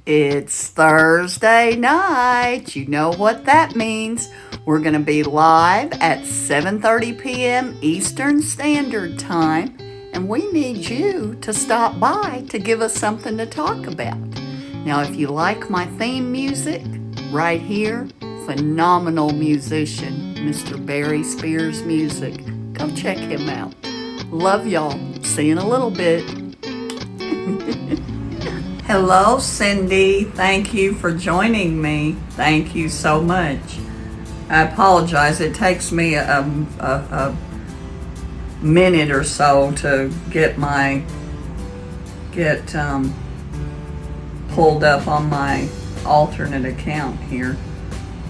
It's Thursday night. You know what that means. We're going to be live at 7:30 p.m. Eastern Standard Time, and we need you to stop by to give us something to talk about. Now, if you like my theme music, right here, phenomenal musician, Mr. Barry Spears Music. Go check him out. Love y'all. See you in a little bit. Hello, Cindy. Thank you for joining me. Thank you so much. I apologize. It takes me a minute or so to get pulled up on my alternate account here.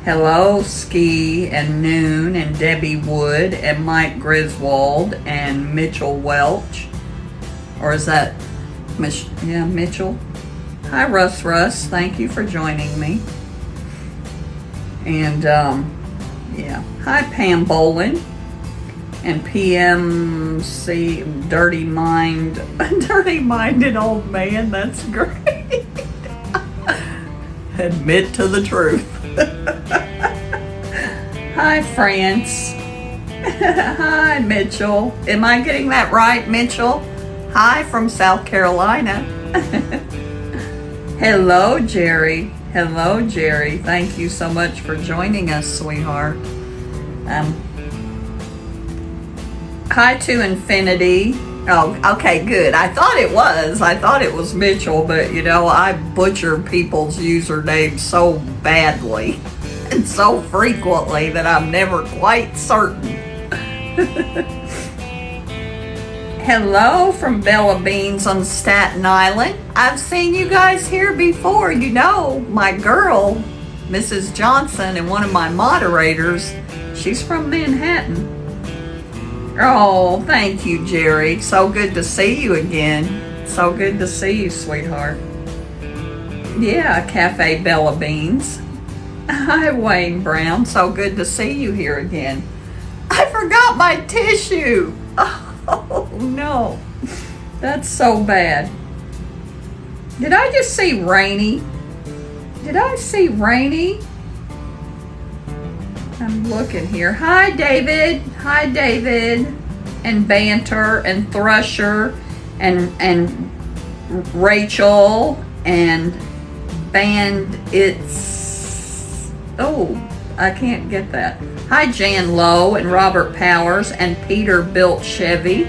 Hello, Ski and Noon and Debbie Wood and Mike Griswold and Mitchell Welch. Or is that Mitchell? Hi, Russ. Thank you for joining me. And, Hi, Pam Bolin. And PMC, dirty-minded old man. That's great. Admit to the truth. Hi, France. Hi, Mitchell. Am I getting that right, Mitchell? Hi from South Carolina. Hello, Jerry. Thank you so much for joining us, sweetheart. Hi to Infinity. Oh, okay, good. I thought it was Mitchell, but I butcher people's usernames so badly and so frequently that I'm never quite certain. Hello from Bella Beans on Staten Island. I've seen you guys here before. My girl, Mrs. Johnson, and one of my moderators, she's from Manhattan. Oh, thank you, Jerry. So good to see you again. So good to see you, sweetheart. Yeah, Cafe Bella Beans. Hi, Wayne Brown. So good to see you here again. I forgot my tissue. Oh, no. That's so bad. Did I just see Rainy? I'm looking here. Hi, David. And Banter and Thrusher and Rachel and I can't get that. Hi, Jan Lowe and Robert Powers and Peter Built Chevy.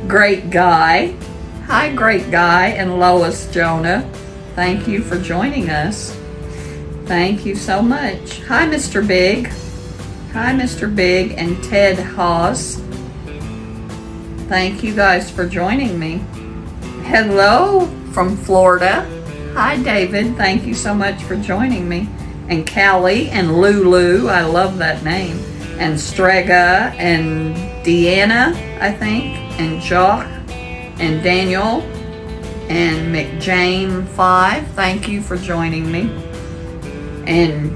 Great Guy. Hi, Great Guy and Lois Jonah. Thank you for joining us. Thank you so much. Hi, Mr. Big and Ted Haas. Thank you guys for joining me. Hello from Florida. Hi, David. Thank you so much for joining me. And Callie and Lulu. I love that name. And Strega and Deanna, I think. And Jock and Daniel and McJane5. Thank you for joining me. And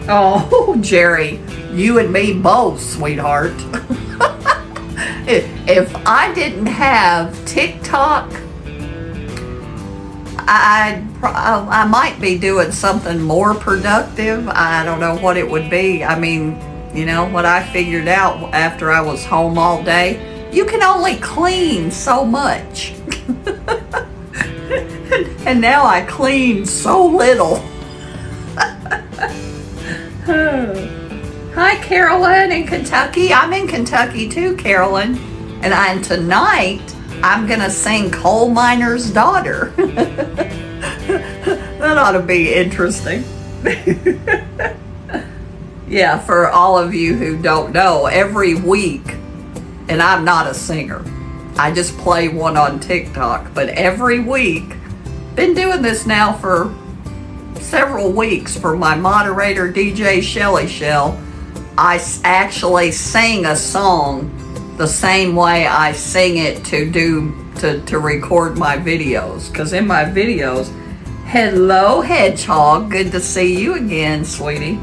Oh, Jerry, you and me both, sweetheart. If I didn't have TikTok, I might be doing something more productive. I don't know what it would be. I mean, what I figured out after I was home all day, you can only clean so much. And now I clean so little. Hi, Carolyn in Kentucky. I'm in Kentucky too, Carolyn. And tonight, I'm going to sing Coal Miner's Daughter. That ought to be interesting. Yeah, for all of you who don't know, every week, and I'm not a singer. I just play one on TikTok. But every week, been doing this now for several weeks for my moderator, DJ Shelly Shell. I actually sing a song the same way I sing it to record my videos. Because in my videos, hello, Hedgehog. Good to see you again, sweetie.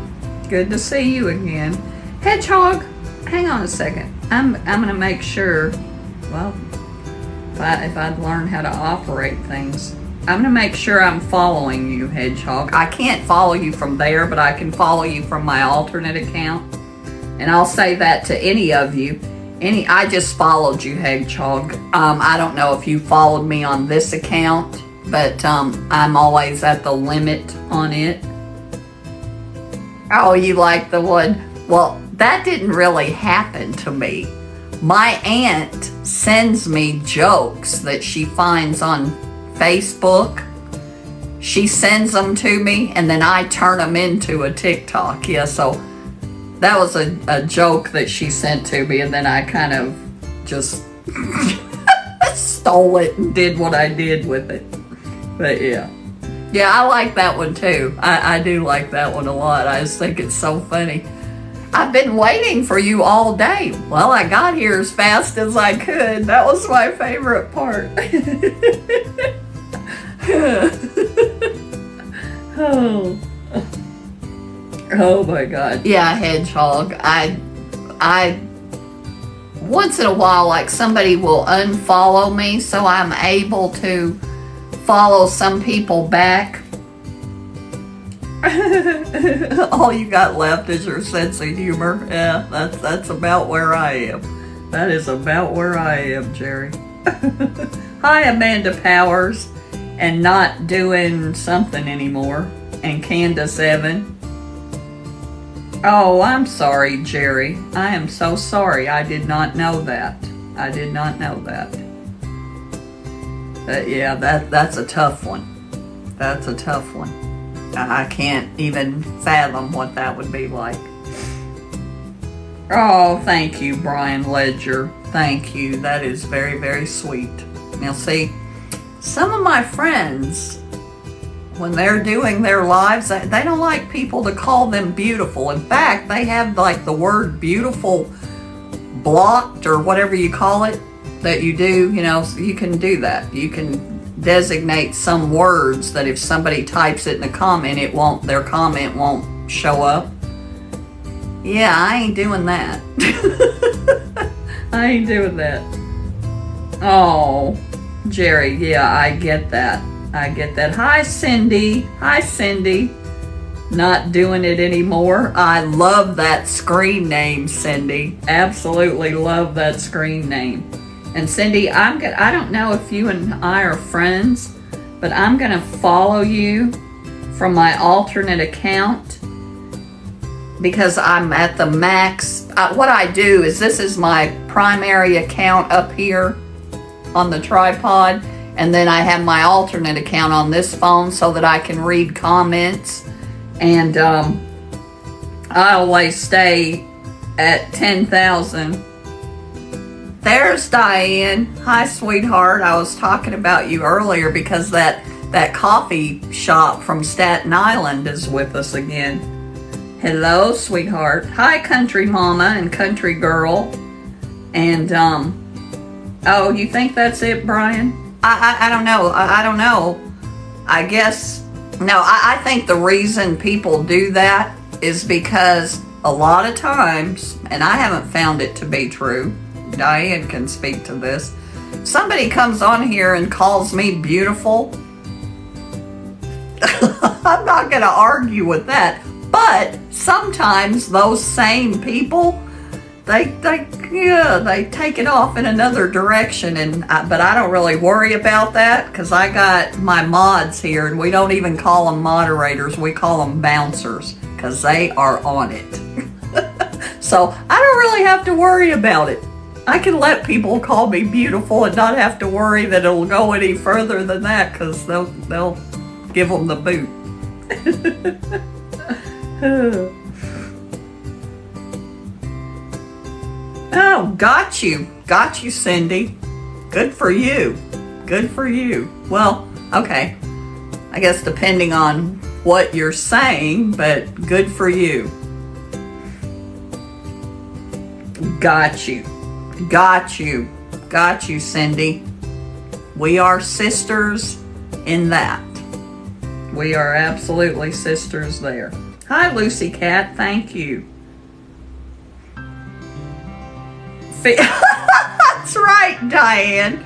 Good to see you again. Hedgehog, hang on a second. I'm going to make sure Well, if I'd learned how to operate things. I'm gonna make sure I'm following you, Hedgehog. I can't follow you from there, but I can follow you from my alternate account. And I'll say that to any of you. I just followed you, Hedgehog. I don't know if you followed me on this account, but I'm always at the limit on it. Oh, you like the one? Well, that didn't really happen to me. My aunt sends me jokes that she finds on Facebook. She sends them to me, and then I turn them into a TikTok. Yeah, so that was a joke that she sent to me, and then I kind of just stole it and did what I did with it. But yeah. Yeah, I like that one too. I do like that one a lot. I just think it's so funny. I've been waiting for you all day. Well, I got here as fast as I could. That was my favorite part. Oh my God. Yeah, Hedgehog. I once in a while, like, somebody will unfollow me, so I'm able to follow some people back. All you got left is your sense of humor. Yeah, that's about where I am. That is about where I am, Jerry. Hi, Amanda Powers, and not doing something anymore, and Candace Evan. Oh, I'm sorry, Jerry. I am so sorry. I did not know that. I did not know that. But yeah, that's a tough one. That's a tough one. I can't even fathom what that would be like. Oh, thank you, Brian Ledger. Thank you. That is very, very sweet. Now, see, some of my friends, when they're doing their lives, they don't like people to call them beautiful. In fact, they have like the word beautiful blocked, or whatever you call it, that you do, you know, so you can do that. You can designate some words that if somebody types it in a comment, their comment won't show up. Yeah, I ain't doing that. I ain't doing that. Oh, Jerry, yeah, I get that. I get that. Hi, Cindy. Hi, Cindy. Not doing it anymore. I love that screen name, Cindy. Absolutely love that screen name. And Cindy, I don't know if you and I are friends, but I'm going to follow you from my alternate account because I'm at the max. What I do is, this is my primary account up here on the tripod, and then I have my alternate account on this phone so that I can read comments. And I always stay at 10,000. There's Diane. Hi, sweetheart. I was talking about you earlier because that coffee shop from Staten Island is with us again. Hello, sweetheart. Hi, country mama and country girl. And, oh, you think that's it, Brian? I don't know. I don't know. I guess, no, I think the reason people do that is because a lot of times, and I haven't found it to be true, Diane can speak to this, somebody comes on here and calls me beautiful. I'm not going to argue with that, but sometimes those same people, they take it off in another direction, but I don't really worry about that because I got my mods here, and we don't even call them moderators, we call them bouncers because they are on it. So I don't really have to worry about it. I can let people call me beautiful and not have to worry that it'll go any further than that because they'll give them the boot. Oh, got you, Cindy. Good for you. Good for you. Well, okay. I guess depending on what you're saying, but good for you. Got you. Got you, Cindy. We are sisters in that. We are absolutely sisters there. Hi, Lucy Cat. Thank you. That's right. Diane.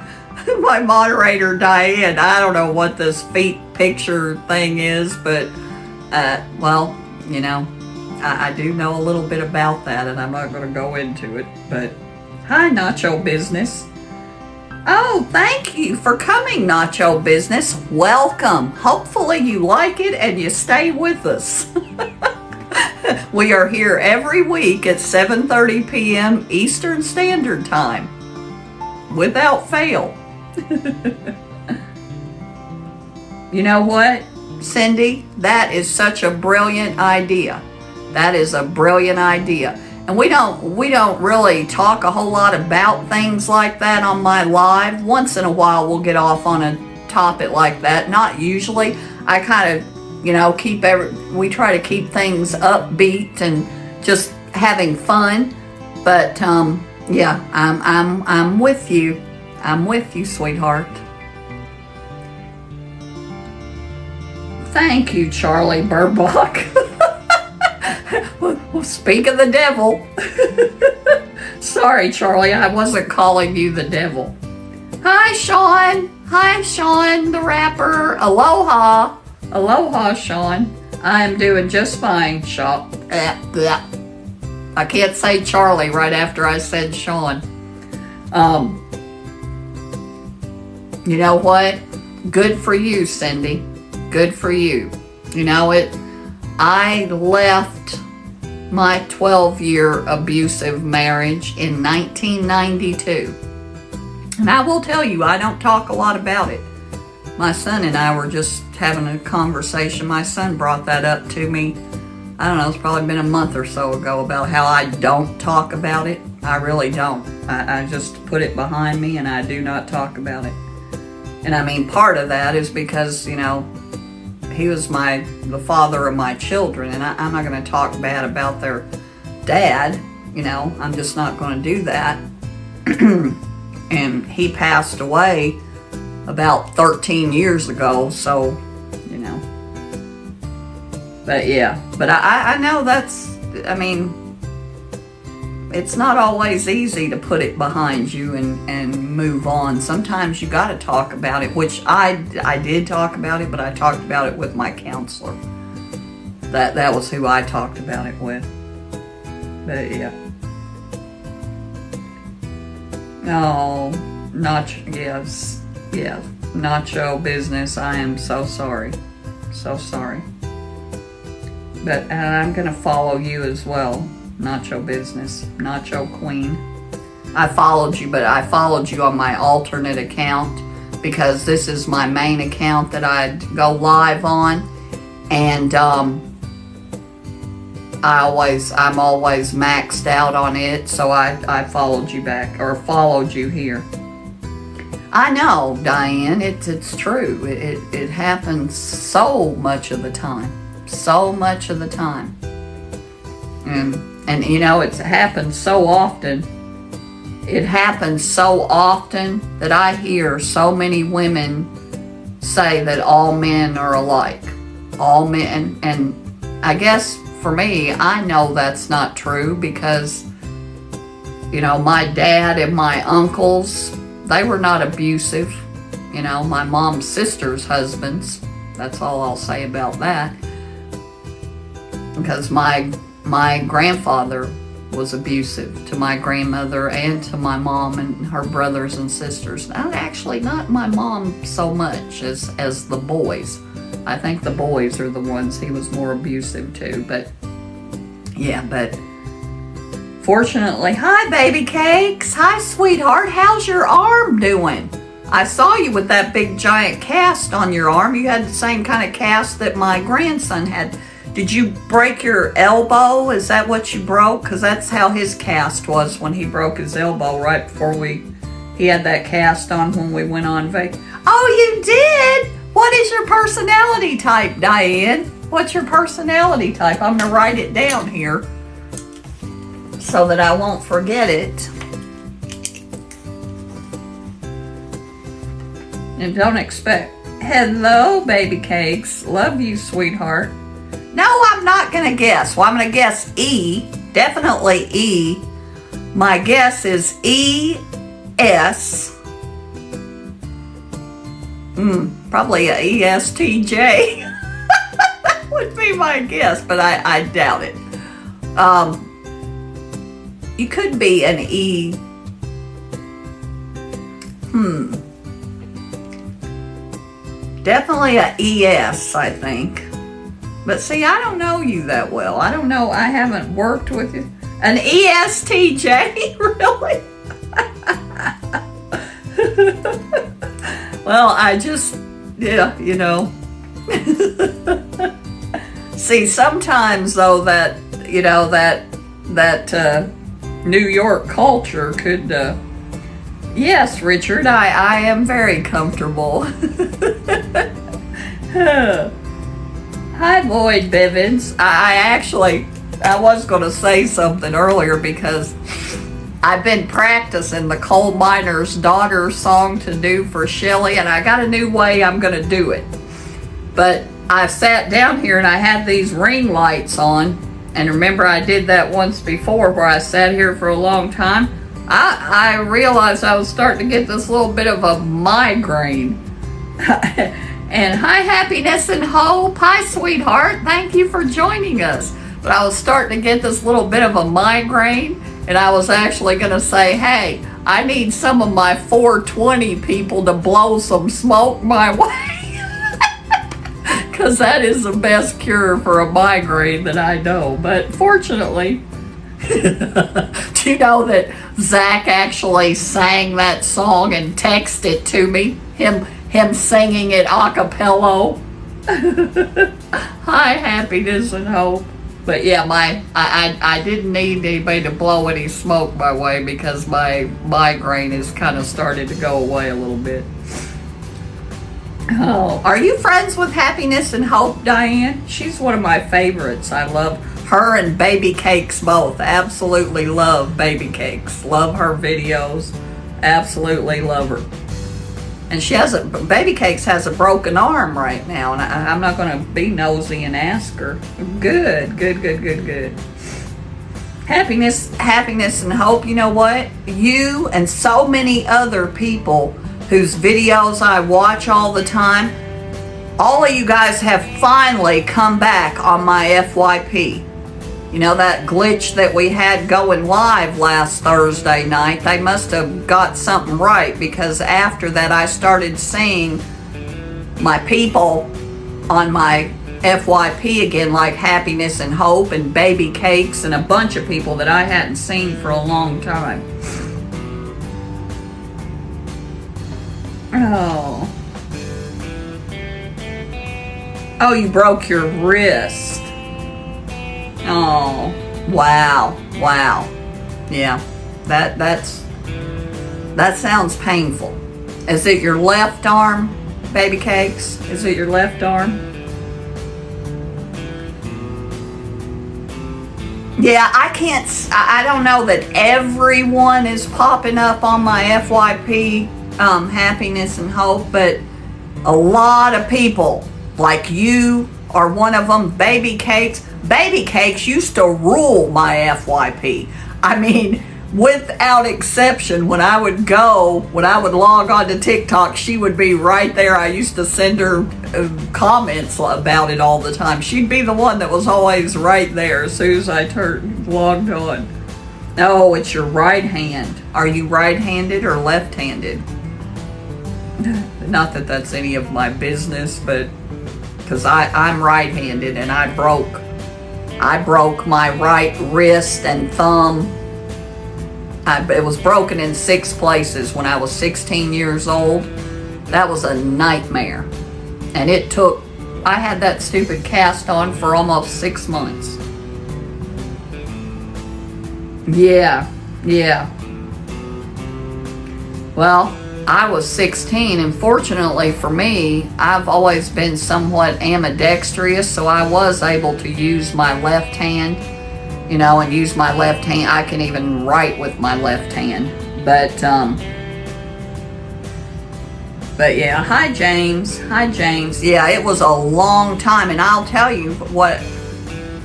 My moderator, Diane. I don't know what this feet picture thing is, but, well, you know, I do know a little bit about that, and I'm not going to go into it, but hi, Nacho Business. Oh, thank you for coming, Nacho Business. Welcome. Hopefully you like it and you stay with us. We are here every week at 7:30 p.m. Eastern Standard Time, without fail. You know what, Cindy? That is such a brilliant idea. That is a brilliant idea. And we don't really talk a whole lot about things like that on my live. Once in a while we'll get off on a topic like that. Not usually. I kind of, you know, we try to keep things upbeat and just having fun. But yeah, I'm with you. I'm with you, sweetheart. Thank you, Charlie Burbach. Well, speak of the devil. Sorry, Charlie, I wasn't calling you the devil. Hi, Sean. Hi, Sean, the rapper. Aloha. Aloha, Sean. I am doing just fine, Sean. I can't say Charlie right after I said Sean. You know what? Good for you, Cindy. Good for you. You know, I left my 12-year abusive marriage in 1992. And I will tell you, I don't talk a lot about it. My son and I were just having a conversation. My son brought that up to me, I don't know, it's probably been a month or so ago, about how I don't talk about it. I really don't. I just put it behind me and I do not talk about it. And I mean, part of that is because, you know, he was the father of my children, and I'm not going to talk bad about their dad. You know, I'm just not going to do that. And he passed away about 13 years ago, so, you know. But yeah, but I know I mean, it's not always easy to put it behind you and move on. Sometimes you got to talk about it, which I did talk about it, but I talked about it with my counselor. That was who I talked about it with. But yeah. Oh, Nacho Business. I am so sorry. So sorry. But I'm going to follow you as well. Nacho Business, Nacho Queen. I followed you, but I followed you on my alternate account because this is my main account that I go live on, and I'm always maxed out on it, so I followed you back, or followed you here. I know, Diane, it's true. It happens so much of the time. So much of the time. And you know, it's happened so often. It happens so often that I hear so many women say that all men are alike. All men, and I guess for me, I know that's not true because, you know, my dad and my uncles, they were not abusive. You know, my mom's sister's husbands. That's all I'll say about that. Because my grandfather was abusive to my grandmother and to my mom and her brothers and sisters. Actually, not my mom so much as the boys. I think the boys are the ones he was more abusive to. But yeah, but fortunately, hi baby cakes. Hi sweetheart, how's your arm doing? I saw you with that big giant cast on your arm. You had the same kind of cast that my grandson had. Did you break your elbow? Is that what you broke? Because that's how his cast was when he broke his elbow right before he had that cast on when we went on vacation. Oh, you did? What is your personality type, Diane? What's your personality type? I'm going to write it down here so that I won't forget it. And don't expect, hello, baby cakes. Love you, sweetheart. No, I'm not going to guess. Well, I'm going to guess E. Definitely E. My guess is E-L-I-T. S. Probably a ESTJ would be my guess, but I doubt it. You could be an E. Definitely a ES, I think. But see, I don't know you that well. I don't know. I haven't worked with you. An ESTJ? Really? Well, I just, yeah, you know. See, sometimes though that, you know, that New York culture could, yes, Richard, I am very comfortable. Hi, Lloyd Bivens. I was going to say something earlier because I've been practicing the Coal Miner's Daughter song to do for Shelley, and I got a new way I'm going to do it. But I sat down here and I had these ring lights on, and remember I did that once before where I sat here for a long time. I realized I was starting to get this little bit of a migraine. And hi, Happiness and Hope. Hi, sweetheart. Thank you for joining us. But I was starting to get this little bit of a migraine, and I was actually going to say, hey, I need some of my 420 people to blow some smoke my way. Because that is the best cure for a migraine that I know. But fortunately, do you know that Zach actually sang that song and texted it to me? Him singing it a cappella. Hi, Happiness and Hope. But yeah, I didn't need anybody to blow any smoke my way because my migraine has kind of started to go away a little bit. Oh, are you friends with Happiness and Hope, Diane? She's one of my favorites. I love her and Baby Cakes both. Absolutely love Baby Cakes. Love her videos. Absolutely love her. And Baby Cakes has a broken arm right now, and I'm not going to be nosy and ask her. Good. Happiness and Hope, you know what? You and so many other people whose videos I watch all the time, all of you guys have finally come back on my FYP. You know, that glitch that we had going live last Thursday night, they must have got something right, because after that I started seeing my people on my FYP again, like Happiness and Hope and Baby Cakes and a bunch of people that I hadn't seen for a long time. Oh, you broke your wrist. Oh, wow. Yeah, that sounds painful. Is it your left arm, Baby Cakes? Is it your left arm? Yeah, I don't know that everyone is popping up on my FYP, Happiness and Hope, but a lot of people, like you are one of them. Baby Cakes used to rule my FYP. I mean, without exception, when I would log on to TikTok, she would be right there. I used to send her comments about it all the time. She'd be the one that was always right there as soon as I logged on. Oh, it's your right hand. Are you right-handed or left-handed? Not that that's any of my business, but because I'm right-handed and I broke my right wrist and thumb. It was broken in 6 places when I was 16 years old. That was a nightmare. And I had that stupid cast on for almost 6 months. Yeah. Well, I was 16, and fortunately for me, I've always been somewhat ambidextrous, so I was able to use my left hand, and use my left hand. I can even write with my left hand. But yeah, hi James. Yeah, it was a long time, and I'll tell you what,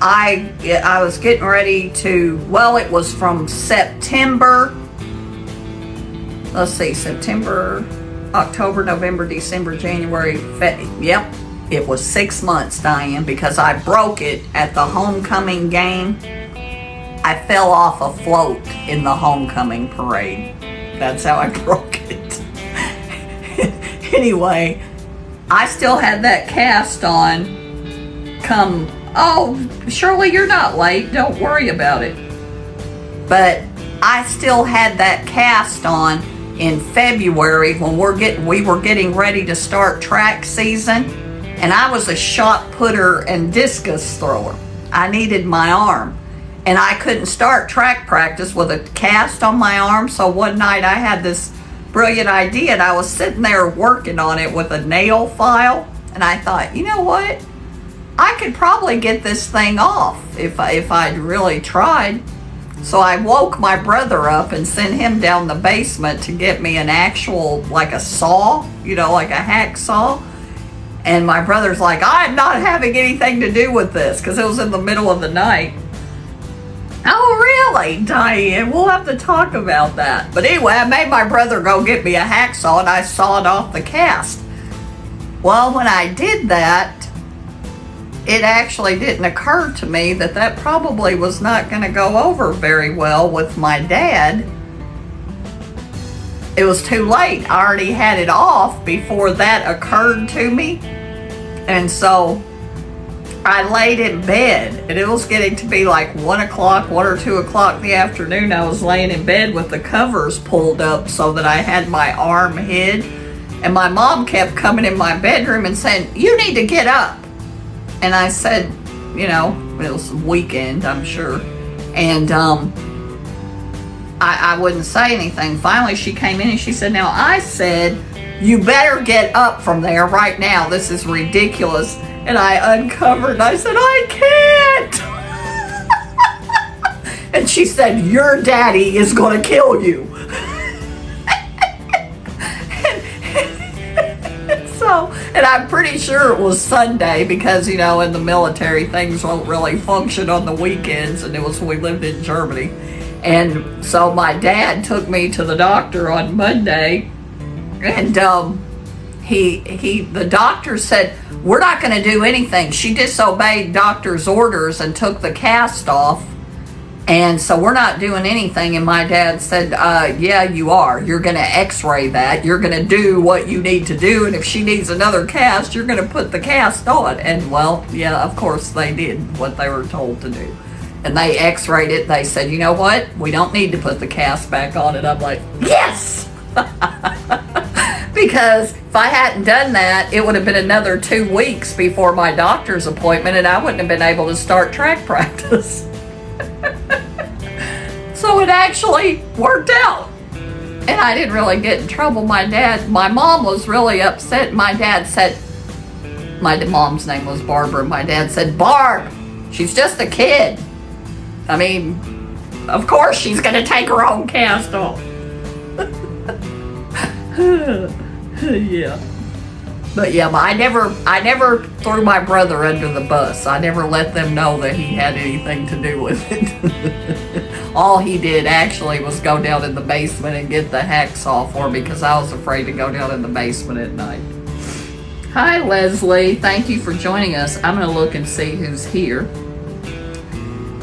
I was getting ready to, it was from September. let's see, September, October, November, December, January, yep, it was 6 months, Diane, because I broke it at the homecoming game. I fell off a float in the homecoming parade. That's how I broke it. Anyway, I still had that cast on come, oh, Shirley, you're not late. Don't worry about it. But I still had that cast on in February when we were getting ready to start track season, and I was a shot putter and discus thrower. I needed my arm, and I couldn't start track practice with a cast on my arm. So one night I had this brilliant idea, and I was sitting there working on it with a nail file, and I thought, you know what? I could probably get this thing off if I'd really tried. So I woke my brother up and sent him down the basement to get me an actual, like a saw, like a hacksaw. And my brother's like, I'm not having anything to do with this, because it was in the middle of the night. Oh, really, Diane? We'll have to talk about that. But anyway, I made my brother go get me a hacksaw, and I sawed off the cast. Well, when I did that, it actually didn't occur to me that probably was not going to go over very well with my dad. It was too late. I already had it off before that occurred to me. And so I laid in bed, and it was getting to be like 1 o'clock, 1 or 2 o'clock in the afternoon. I was laying in bed with the covers pulled up so that I had my arm hid. And my mom kept coming in my bedroom and saying, you need to get up. And I said, it was a weekend, I'm sure. And I wouldn't say anything. Finally, she came in and she said, now I said, you better get up from there right now. This is ridiculous. And I uncovered and I said, I can't. And she said, your daddy is going to kill you. And I'm pretty sure it was Sunday because, in the military, things won't really function on the weekends, and it was when we lived in Germany. And so my dad took me to the doctor on Monday, and the doctor said, we're not going to do anything. She disobeyed doctor's orders and took the cast off. And so we're not doing anything. And my dad said, yeah, you are. You're going to x-ray that. You're going to do what you need to do. And if she needs another cast, you're going to put the cast on. And well, yeah, of course they did what they were told to do. And they x-rayed it. They said, you know what? We don't need to put the cast back on. And I'm like, yes! Because if I hadn't done that, it would have been another 2 weeks before my doctor's appointment, and I wouldn't have been able to start track practice. So it actually worked out. And I didn't really get in trouble. My mom was really upset. My dad said, my mom's name was Barbara. My dad said, Barb, she's just a kid. I mean, of course she's going to take her own cast off. Yeah. But yeah, I never threw my brother under the bus. I never let them know that he had anything to do with it. All he did actually was go down in the basement and get the hacksaw for me because I was afraid to go down in the basement at night. Hi, Leslie. Thank you for joining us. I'm going to look and see who's here.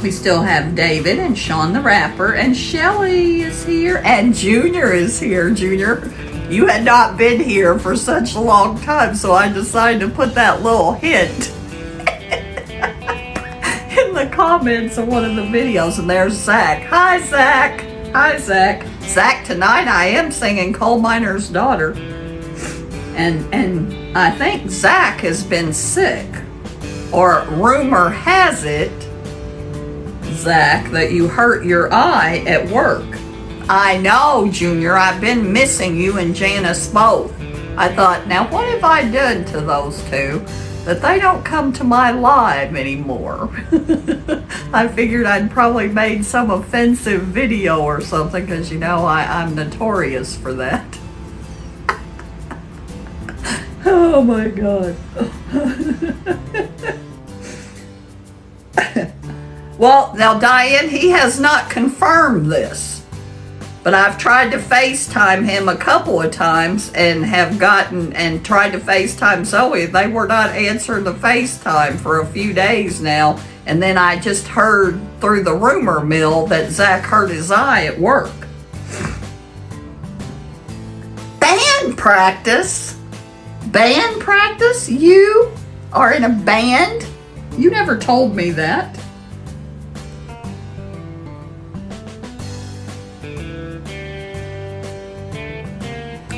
We still have David and Sean the Rapper, and Shelly is here, and Junior is here. Junior, you had not been here for such a long time, so I decided to put that little hint in the comments of one of the videos. And there's Zach. Hi, Zach. Hi, Zach. Zach, tonight I am singing Coal Miner's Daughter. And I think Zach has been sick. Or rumor has it, Zach, that you hurt your eye at work. I know, Junior. I've been missing you and Janice both. I thought, now what have I done to those two that they don't come to my live anymore? I figured I'd probably made some offensive video or something because, I'm notorious for that. Oh my God. Well, now Diane, he has not confirmed this. But I've tried to FaceTime him a couple of times and tried to FaceTime Zoe. They were not answering the FaceTime for a few days now. And then I just heard through the rumor mill that Zach hurt his eye at work. Band practice? Band practice? You are in a band? You never told me that.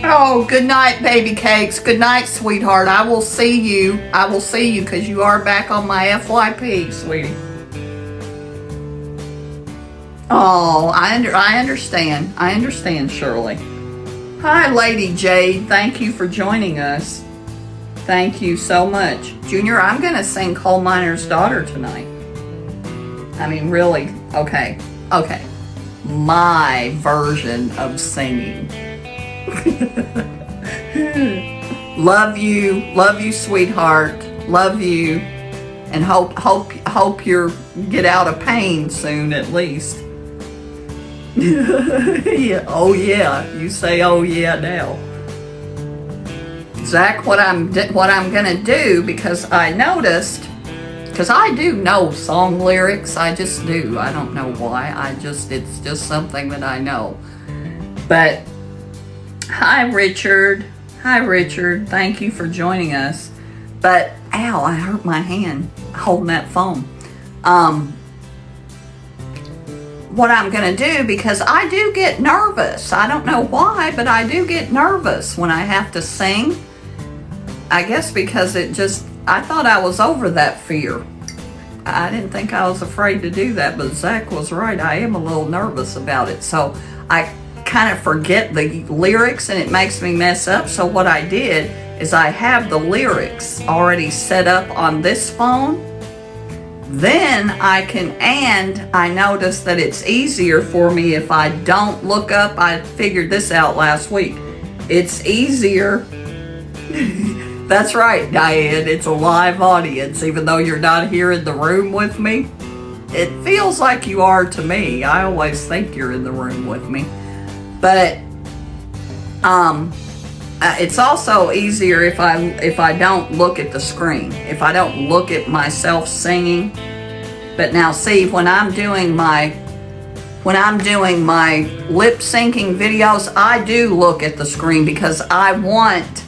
Oh, good night, baby cakes. Good night, sweetheart. I will see you. I will see you because you are back on my FYP, sweetie. Oh, I understand. I understand, Shirley. Hi, Lady Jade. Thank you for joining us. Thank you so much. Junior, I'm going to sing Coal Miner's Daughter tonight. I mean, really. Okay. Okay. My version of singing. Love you, sweetheart. Love you, and hope you get out of pain soon, at least. Yeah. Oh yeah, you say oh yeah now. Zach, what I'm gonna do, because I noticed, because I do know song lyrics, I just do. I don't know why. It's just something that I know. But hi, Richard. Hi, Richard. Thank you for joining us. But, ow, I hurt my hand holding that phone. What I'm going to do, because I do get nervous. I don't know why, but I do get nervous when I have to sing. I guess because I thought I was over that fear. I didn't think I was afraid to do that, but Zach was right. I am a little nervous about it. So I kind of forget the lyrics and it makes me mess up. So what I did is I have the lyrics already set up on this phone. Then I notice that it's easier for me if I don't look up. I figured this out last week. It's easier. That's right, Diane. It's a live audience, even though you're not here in the room with me. It feels like you are to me. I always think you're in the room with me. But it's also easier if I don't look at the screen, if I don't look at myself singing. But now see, when I'm doing my lip syncing videos, I do look at the screen because I want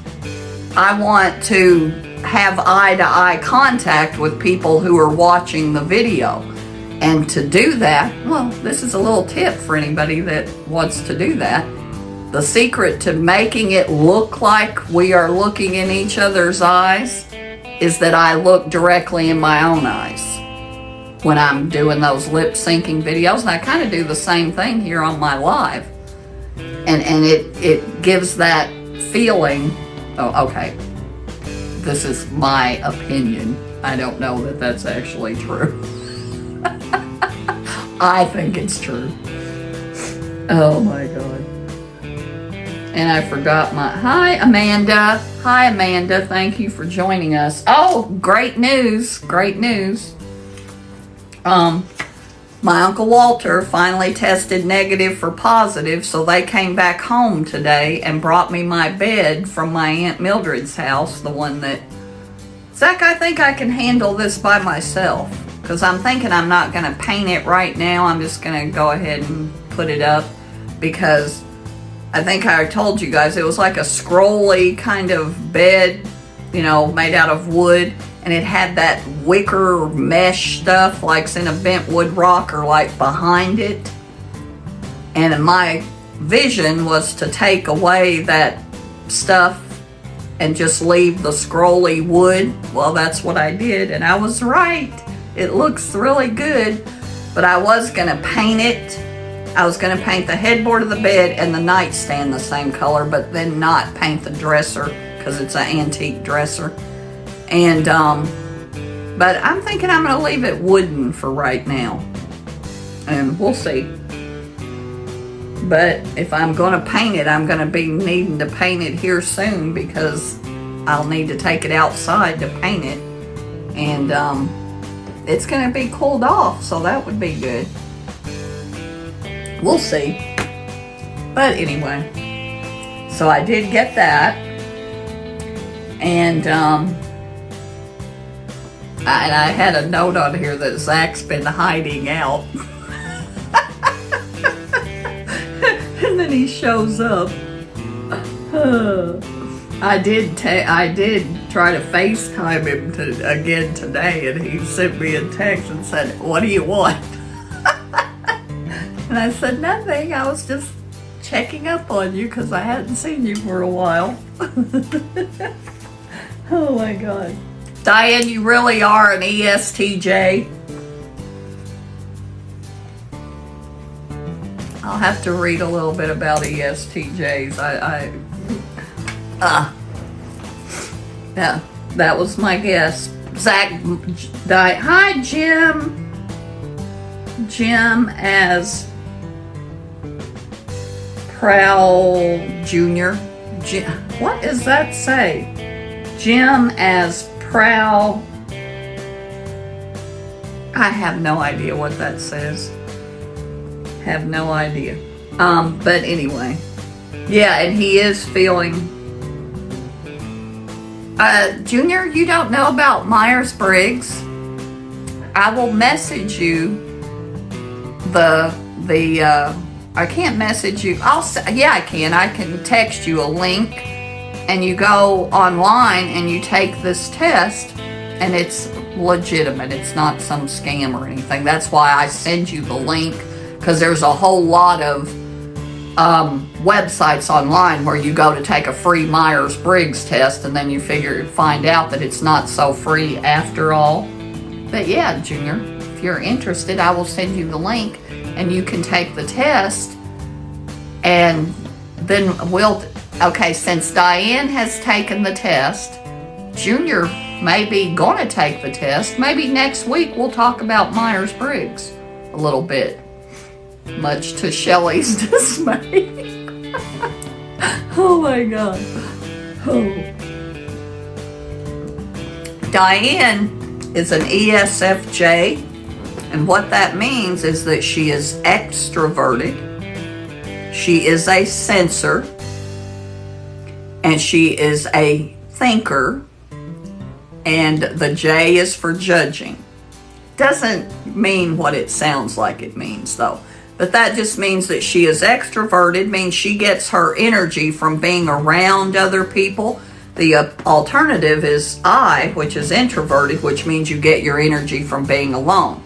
to have eye-to-eye contact with people who are watching the video. And to do that, well, this is a little tip for anybody that wants to do that. The secret to making it look like we are looking in each other's eyes is that I look directly in my own eyes when I'm doing those lip syncing videos. And I kind of do the same thing here on my live. And it gives that feeling. Oh, okay. This is my opinion. I don't know that that's actually true. I think it's true. Oh my God. And I forgot hi, Amanda. Hi, Amanda. Thank you for joining us. Oh, great news. Great news. My Uncle Walter finally tested negative for positive, so they came back home today and brought me my bed from my Aunt Mildred's house, the one that... Zach, I think I can handle this by myself, because I'm thinking I'm not going to paint it right now. I'm just going to go ahead and put it up, because I think I told you guys it was like a scrolly kind of bed, you know, made out of wood. And it had that wicker mesh stuff like it's in a bent wood rocker like behind it. And my vision was to take away that stuff and just leave the scrolly wood. Well, that's what I did, and I was right. It looks really good, but I was gonna paint it. I was gonna paint the headboard of the bed and the nightstand the same color, but then not paint the dresser because it's an antique dresser. And, but I'm thinking I'm going to leave it wooden for right now. And we'll see. But if I'm going to paint it, I'm going to be needing to paint it here soon because I'll need to take it outside to paint it. And, it's going to be cooled off, so that would be good. We'll see. But anyway, so I did get that. And I had a note on here that Zach's been hiding out. And then he shows up. I did try to FaceTime him again today, and he sent me a text and said, "What do you want?" And I said, "Nothing. I was just checking up on you because I hadn't seen you for a while." Oh my God. Diane, you really are an ESTJ. I'll have to read a little bit about ESTJs. Yeah, that was my guess. Zach, hi Jim. Jim as Prowl Jr. What does that say? Jim as Prowl. I have no idea what that says. Have no idea. But anyway. Yeah, and he is feeling... Junior, you don't know about Myers-Briggs? I will message you I can't message you. Yeah, I can. I can text you a link, and you go online and you take this test, and it's legitimate. It's not some scam or anything. That's why I send you the link, because there's a whole lot of websites online where you go to take a free Myers-Briggs test, and then you find out that it's not so free after all. But yeah, Junior, if you're interested, I will send you the link, and you can take the test, and then okay, since Diane has taken the test, Junior may be gonna take the test. Maybe next week we'll talk about Myers-Briggs a little bit, much to Shelley's dismay. Oh my God. Oh. Diane is an ESFJ. And what that means is that she is extroverted, she is a sensor, and she is a thinker, and the J is for judging. Doesn't mean what it sounds like it means though. But that just means that she is extroverted, means she gets her energy from being around other people. The alternative is I, which is introverted, which means you get your energy from being alone.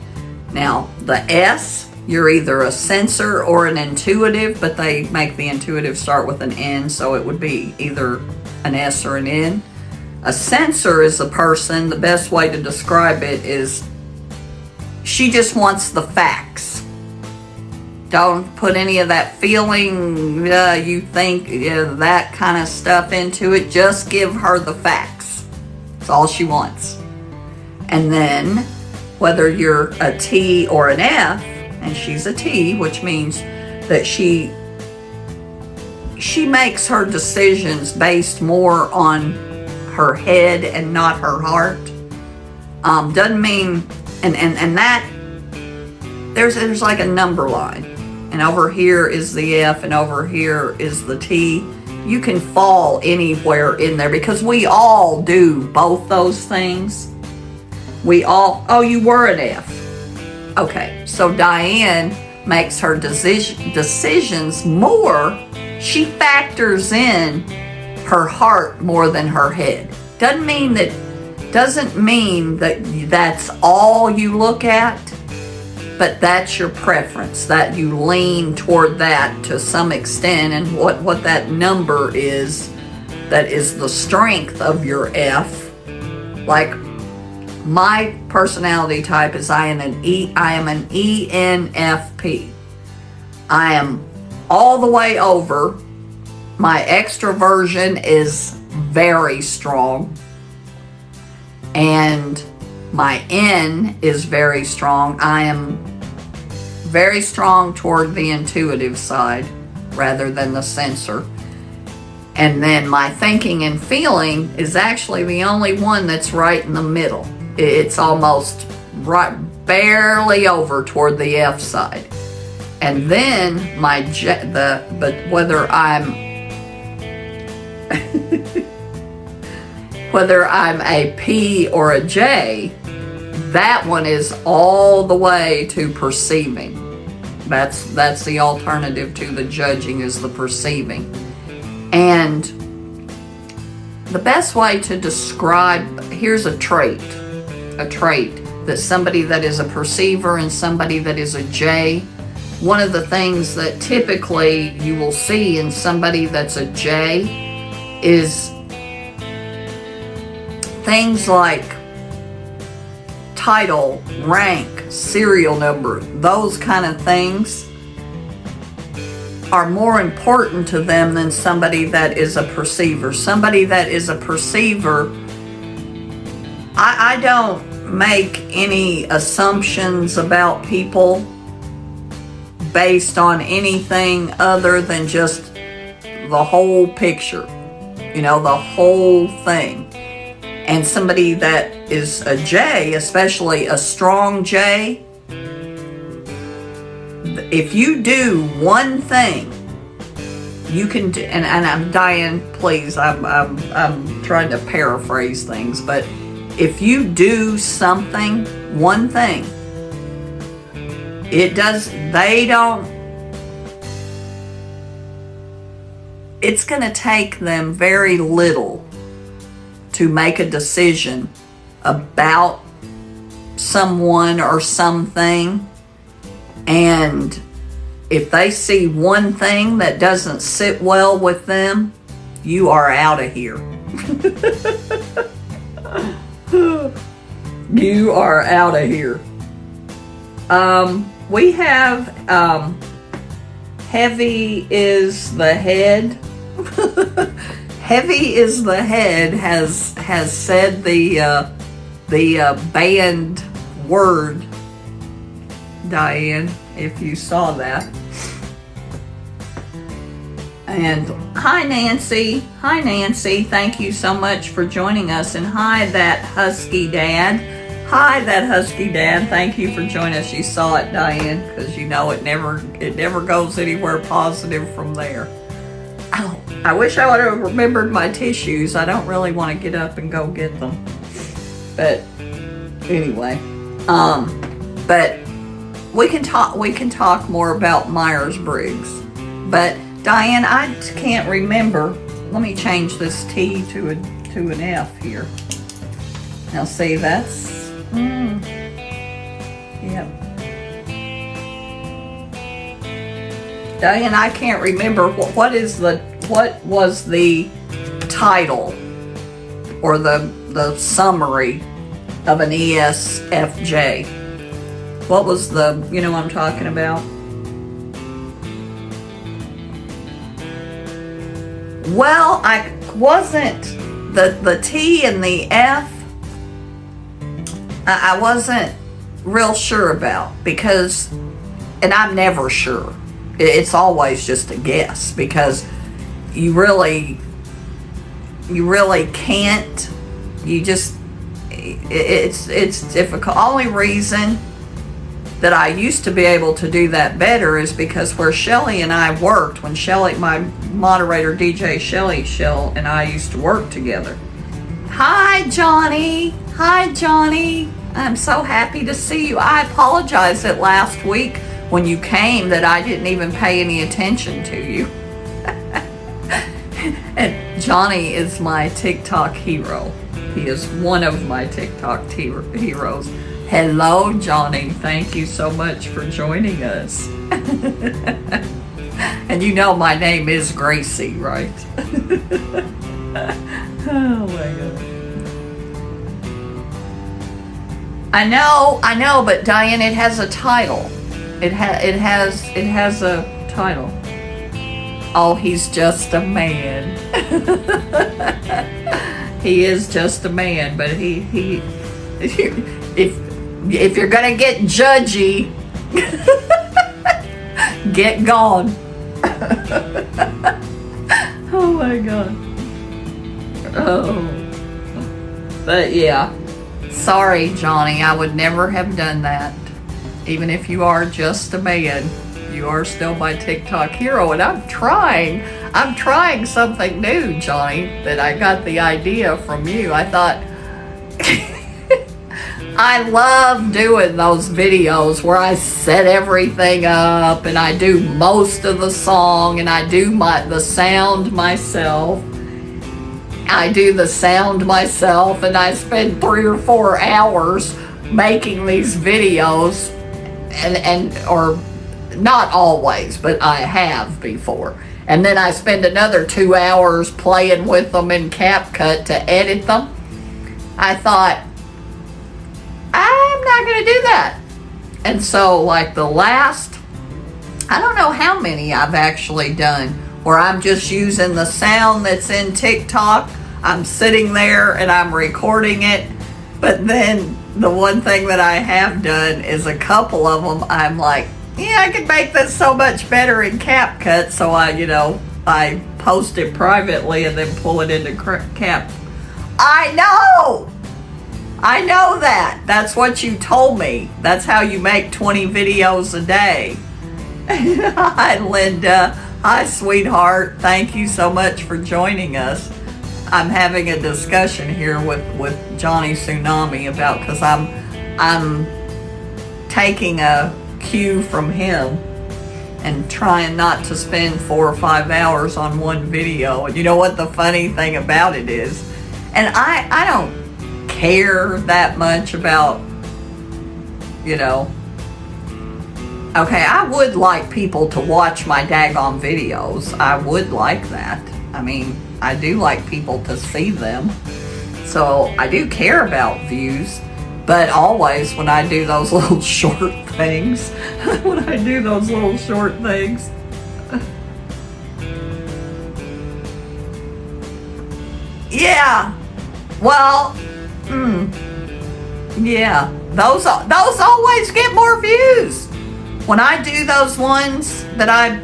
Now, the S, you're either a sensor or an intuitive, but they make the intuitive start with an N, so it would be either an S or an N. A sensor is a person, the best way to describe it is she just wants the facts. Don't put any of that feeling, you think, that kind of stuff into it. Just give her the facts. That's all she wants. And then, whether you're a T or an F, and she's a T, which means that she makes her decisions based more on her head and not her heart. Doesn't mean, and that, there's like a number line, and over here is the F, and over here is the T. You can fall anywhere in there, because we all do both those things. Oh, you were an F. Okay, so Diane makes her decisions more. She factors in her heart more than her head. Doesn't mean that that's all you look at, but that's your preference, that you lean toward that to some extent, and what that number is, that is the strength of your F. Like, my personality type is I am an ENFP. I am all the way over. My extroversion is very strong, and my N is very strong. I am very strong toward the intuitive side rather than the sensor. And then my thinking and feeling is actually the only one that's right in the middle. It's almost right, barely over toward the F side. And then but whether I'm whether I'm a P or a J, that one is all the way to perceiving. That's the alternative to the judging, is the perceiving. And the best way to describe, here's a trait that somebody that is a perceiver and somebody that is a J. One of the things that typically you will see in somebody that's a J is things like title, rank, serial number. Those kind of things are more important to them than somebody that is a perceiver. Somebody that is a perceiver, I don't make any assumptions about people based on anything other than just the whole picture, the whole thing. And somebody that is a J, especially a strong J, if you do one thing, you can do, and I'm Diane, please, I'm trying to paraphrase things, but if you do something, one thing, it's going to take them very little to make a decision about someone or something. And if they see one thing that doesn't sit well with them, you are out of here. You are out of here. We have heavy is the head. Heavy is the head has said the banned word, Diane, if you saw that. And hi Nancy, thank you so much for joining us. And hi that husky dad, thank you for joining us. You saw it, Diane, because it never goes anywhere positive from there. Oh, I wish I would have remembered my tissues. I don't really want to get up and go get them. But anyway, but we can talk more about Myers-Briggs. But Diane, I can't remember. Let me change this T to an F here. Now see, that's yep. Diane, I can't remember what was the title or the summary of an ESFJ. What was what I'm talking about? Well, I wasn't the T and the F. I wasn't real sure about, because, and I'm never sure. It's always just a guess, because you really can't. It's difficult. Only reason that I used to be able to do that better is because where Shelly and I worked, when Shelly, my moderator DJ Shelly and I used to work together. Hi Johnny. I'm so happy to see you. I apologize that last week when you came that I didn't even pay any attention to you. And Johnny is my TikTok hero. He is one of my TikTok heroes. Hello, Johnny. Thank you so much for joining us. And my name is Gracie, right? Oh my God. I know, but Diane, it has a title. It has a title. Oh, he's just a man. He is just a man, but if you're gonna get judgy, get gone. Oh my God. Oh. But yeah. Sorry, Johnny, I would never have done that. Even if you are just a man, You are still my TikTok hero, and I'm trying something new, Johnny, that I got the idea from you. I thought, I love doing those videos where I set everything up and I do most of the song and I do the sound myself. I do the sound myself and I spend 3 or 4 hours making these videos or not always, but I have before. And then I spend another 2 hours playing with them in CapCut to edit them. I thought, I'm not going to do that. And so like the last, I don't know how many I've actually done where I'm just using the sound that's in TikTok. I'm sitting there and I'm recording it. But then the one thing that I have done is a couple of them, I'm like, yeah, I could make this so much better in CapCut. So I post it privately and then pull it into Cap. I know that. That's what you told me. That's how you make 20 videos a day. Hi, Linda. Hi, sweetheart. Thank you so much for joining us. I'm having a discussion here with Johnny Tsunami about, because I'm taking a cue from him and trying not to spend 4 or 5 hours on one video. And you know what the funny thing about it is? And I don't care that much about, okay, I would like people to watch my daggone videos. I would like that. I mean, I do like people to see them. So I do care about views, but always when I do those little short things, yeah, well, yeah, those always get more views. When I do those ones that are,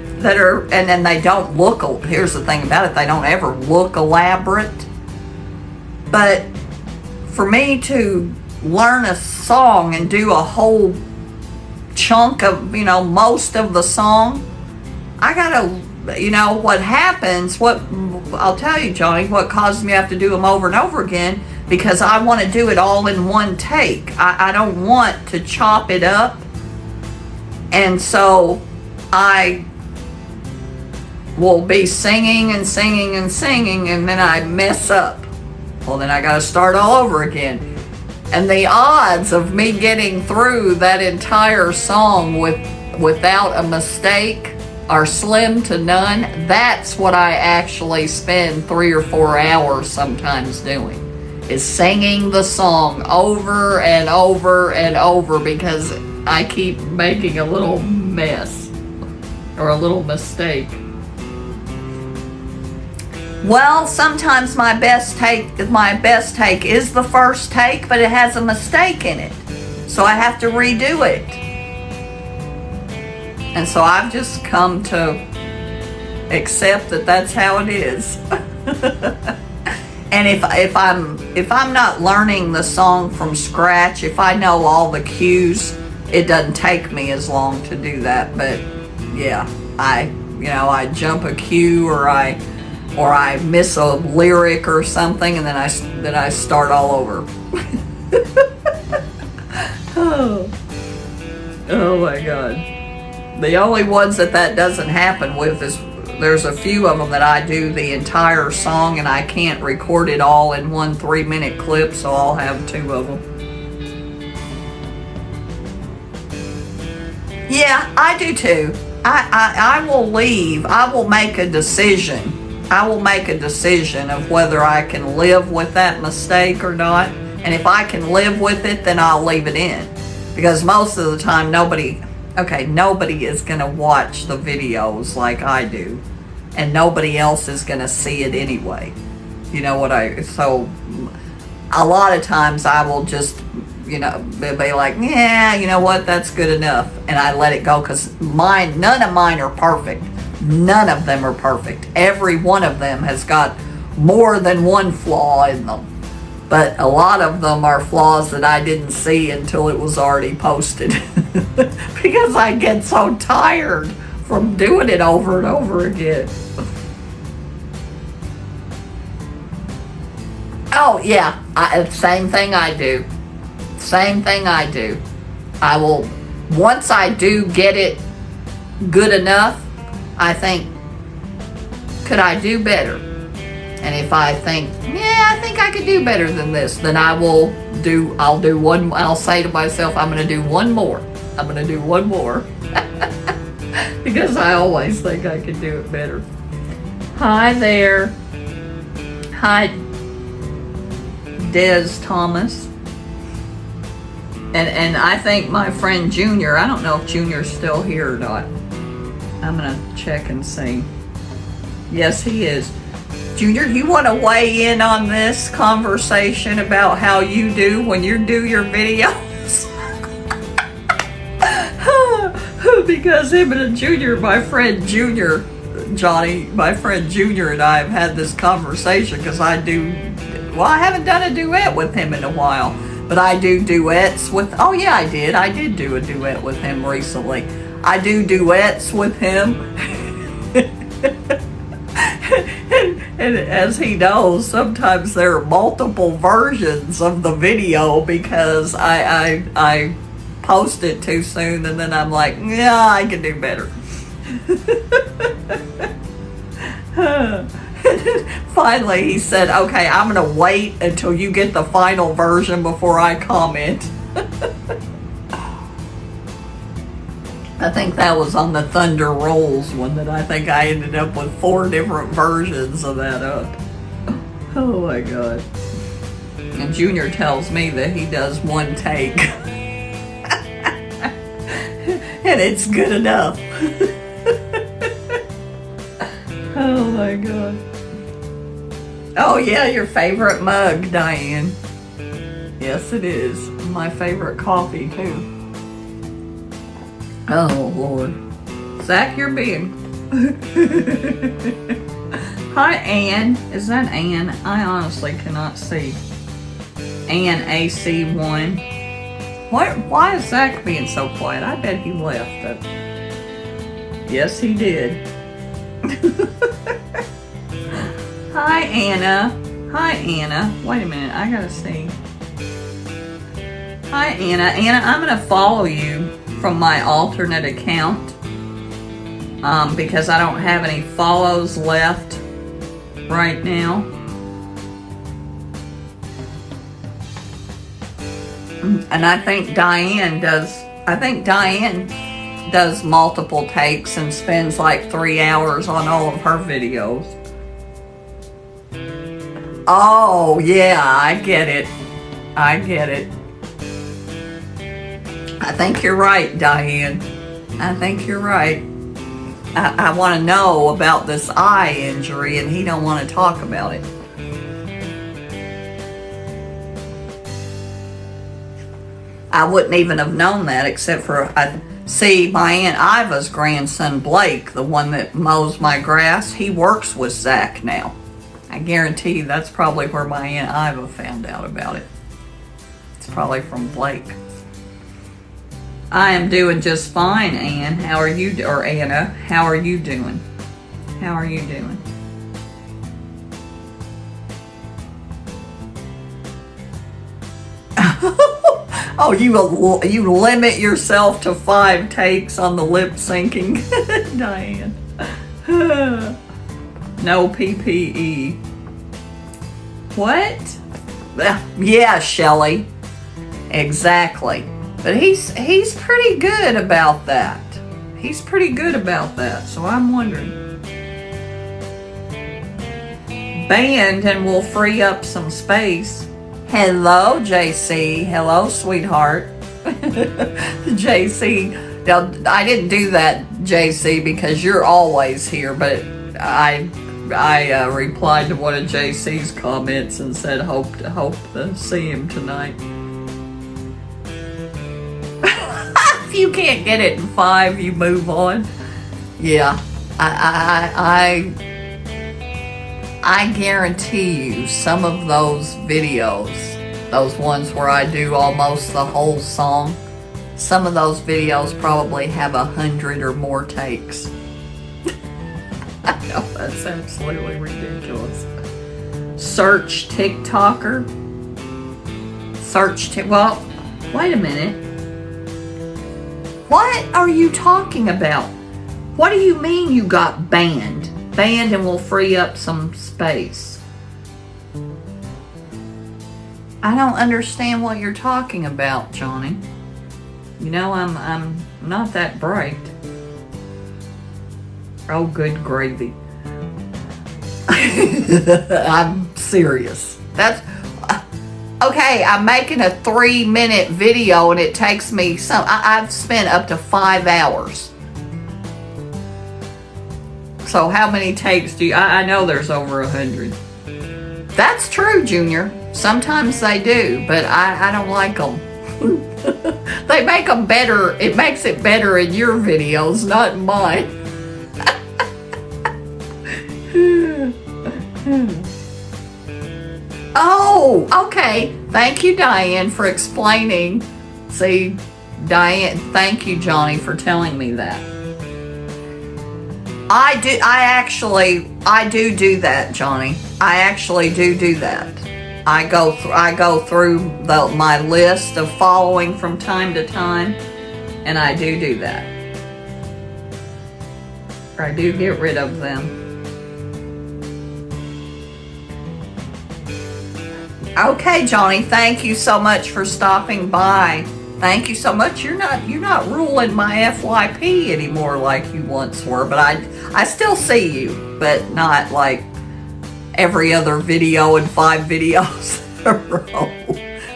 and then they don't look, here's the thing about it, they don't ever look elaborate. But for me to learn a song and do a whole chunk of, most of the song, I gotta, what happens, I'll tell you, Johnny, what causes me to have to do them over and over again, because I want to do it all in one take. I don't want to chop it up. And so I will be singing and singing and singing, and then I mess up. Well, then I got to start all over again. And the odds of me getting through that entire song without a mistake are slim to none. That's what I actually spend 3 or 4 hours sometimes doing, is singing the song over and over and over, because I keep making a little mess or a little mistake. Well, sometimes my best take is the first take, but it has a mistake in it. So I have to redo it. And so I've just come to accept that that's how it is. And if I'm not learning the song from scratch, if I know all the cues, it doesn't take me as long to do that. But yeah, I jump a cue, or I miss a lyric or something, and then I start all over. Oh my God. The only ones that doesn't happen with is, there's a few of them that I do the entire song and I can't record it all in one 3-minute clip, so I'll have 2 of them. Yeah, I do too. I will leave. I will make a decision. I will make a decision of whether I can live with that mistake or not. And if I can live with it, then I'll leave it in. Because most of the time, nobody is going to watch the videos like I do. And nobody else is going to see it anyway. So a lot of times I will just, be like, yeah, you know what, that's good enough. And I let it go, because none of mine are perfect. None of them are perfect. Every one of them has got more than one flaw in them. But a lot of them are flaws that I didn't see until it was already posted. Because I get so tired from doing it over and over again. Oh yeah, same thing I do. Same thing I do. I will, once I do get it good enough, I think, could I do better? And if I think, yeah, I think I could do better than this, then I'll do one, I'll say to myself, I'm going to do one more. I'm going to do one more. Because I always think I could do it better. Hi there. Hi, Des Thomas. And I think my friend Junior, I don't know if Junior's still here or not. I'm going to check and see. Yes, he is. Junior, you want to weigh in on this conversation about how you do when you do your videos? Because him and Junior, my friend Junior, Johnny, my friend Junior and I have had this conversation because I haven't done a duet with him in a while. But I do duets with, oh yeah, I did do a duet with him recently. I do duets with him. and as he knows, sometimes there are multiple versions of the video because I post it too soon and then I'm like, yeah, I can do better. Finally, he said, okay, I'm going to wait until you get the final version before I comment. I think that was on the Thunder Rolls one that I think I ended up with 4 different versions of that up. Oh my God. And Junior tells me that he does one take. And it's good enough. Oh my God. Oh yeah, your favorite mug, Diane. Yes, it is. My favorite coffee too. Oh Lord. Zach, you're big. Hi Ann. Is that Ann? I honestly cannot see. Ann AC1. Why is Zach being so quiet? I bet he left. Yes, he did. Hi Anna. Hi Anna. Wait a minute, I gotta see. Hi Anna. Anna, I'm gonna follow you from my alternate account because I don't have any follows left right now. And I think Diane does multiple takes and spends like 3 hours on all of her videos. Oh, yeah, I get it. I think you're right, Diane. I think you're right. I want to know about this eye injury and he don't want to talk about it. I wouldn't even have known that except for, see, my Aunt Iva's grandson, Blake, the one that mows my grass, he works with Zach now. I guarantee you that's probably where my Aunt Iva found out about it. It's probably from Blake. I am doing just fine, Ann. How are you, or Anna, how are you doing? How are you doing? Oh, you limit yourself to 5 takes on the lip syncing, Diane. No PPE. What? Yeah, Shelley. Exactly. But he's pretty good about that. He's pretty good about that. So I'm wondering. Band and we'll free up some space. Hello, JC. Hello, sweetheart. JC. Now, I didn't do that, JC, because you're always here, but I replied to one of JC's comments and said, hope to see him tonight. If you can't get it in 5, you move on. Yeah, I I guarantee you some of those videos, those ones where I do almost the whole song, some of those videos probably have 100 or more takes. I know, that's absolutely ridiculous. Search TikToker. Well, wait a minute. What are you talking about? What do you mean you got banned? Banned and will free up some space. I don't understand what you're talking about, Johnny. You know, I'm not that bright. Oh, good gravy. I'm serious. That's okay. I'm making a 3-minute video and it takes me I've spent up to 5 hours. So how many takes do you? I know there's over 100. That's true, Junior. Sometimes they do, but I don't like them. They make them better. It makes it better in your videos, not in mine. Oh, okay. Thank you, Diane, for explaining. See, Diane, thank you, Johnny, for telling me that. I do that, Johnny. I actually do that. I go through my list of following from time to time, and I do that. I do get rid of them. Okay, Johnny, thank you so much for stopping by. Thank you so much. You're not ruling my FYP anymore like you once were, but I still see you, but not like every other video and 5 videos in a row.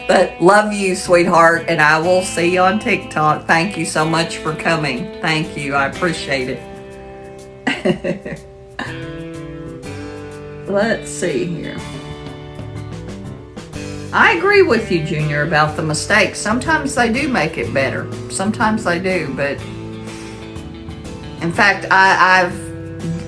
But love you, sweetheart, and I will see you on TikTok. Thank you so much for coming. Thank you. I appreciate it. Let's see here. I agree with you, Junior, about the mistakes. Sometimes they do make it better. Sometimes they do, but in fact, I've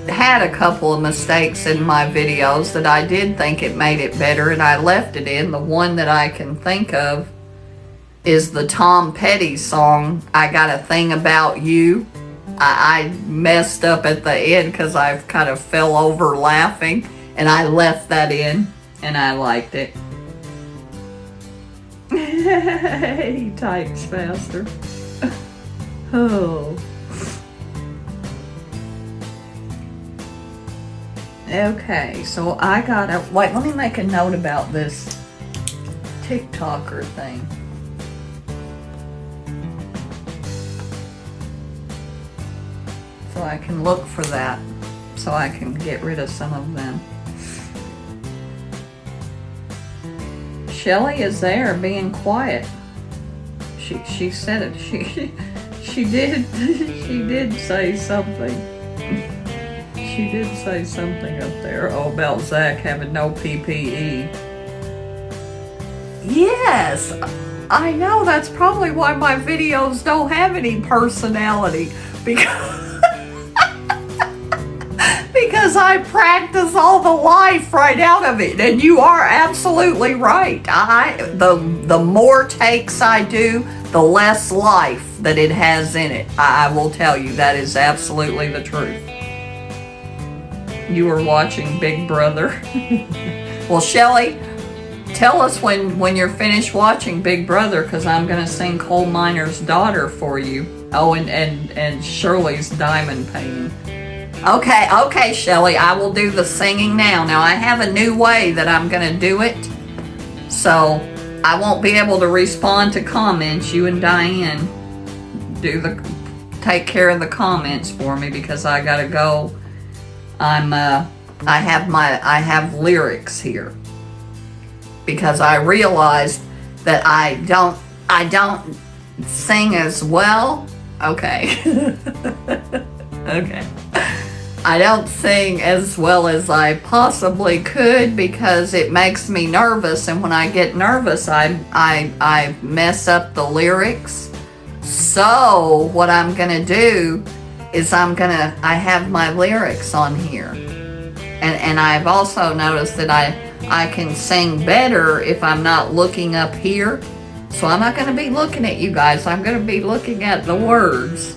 had a couple of mistakes in my videos that I did think it made it better, and I left it in. The one that I can think of is the Tom Petty song, I Got a Thing About You. I messed up at the end because I kind of fell over laughing, and I left that in, and I liked it. He types faster. Oh. Okay, so I gotta wait. Let me make a note about this TikToker thing. So I can look for that, so I can get rid of some of them. Shelly is there being quiet. She said it. She did say something. She did say something up there. Oh, about Zach having no PPE. Yes, I know. That's probably why my videos don't have any personality, because I practice all the life right out of it, and you are absolutely right. The more takes I do, the less life that it has in it. I will tell you, that is absolutely the truth. You were watching Big Brother. Well, Shelly, tell us when you're finished watching Big Brother, because I'm going to sing Coal Miner's Daughter for you. Oh, and Shirley's diamond painting. Okay, Shelly, I will do the singing now. Now, I have a new way that I'm going to do it, so I won't be able to respond to comments. You and Diane take care of the comments for me, because I got to go. I have lyrics here, because I realized that I don't sing as well. Okay. Okay. I don't sing as well as I possibly could, because it makes me nervous, and when I get nervous, I mess up the lyrics. So what I'm gonna do is I have my lyrics on here. And I've also noticed that I can sing better if I'm not looking up here. So I'm not going to be looking at you guys. I'm going to be looking at the words.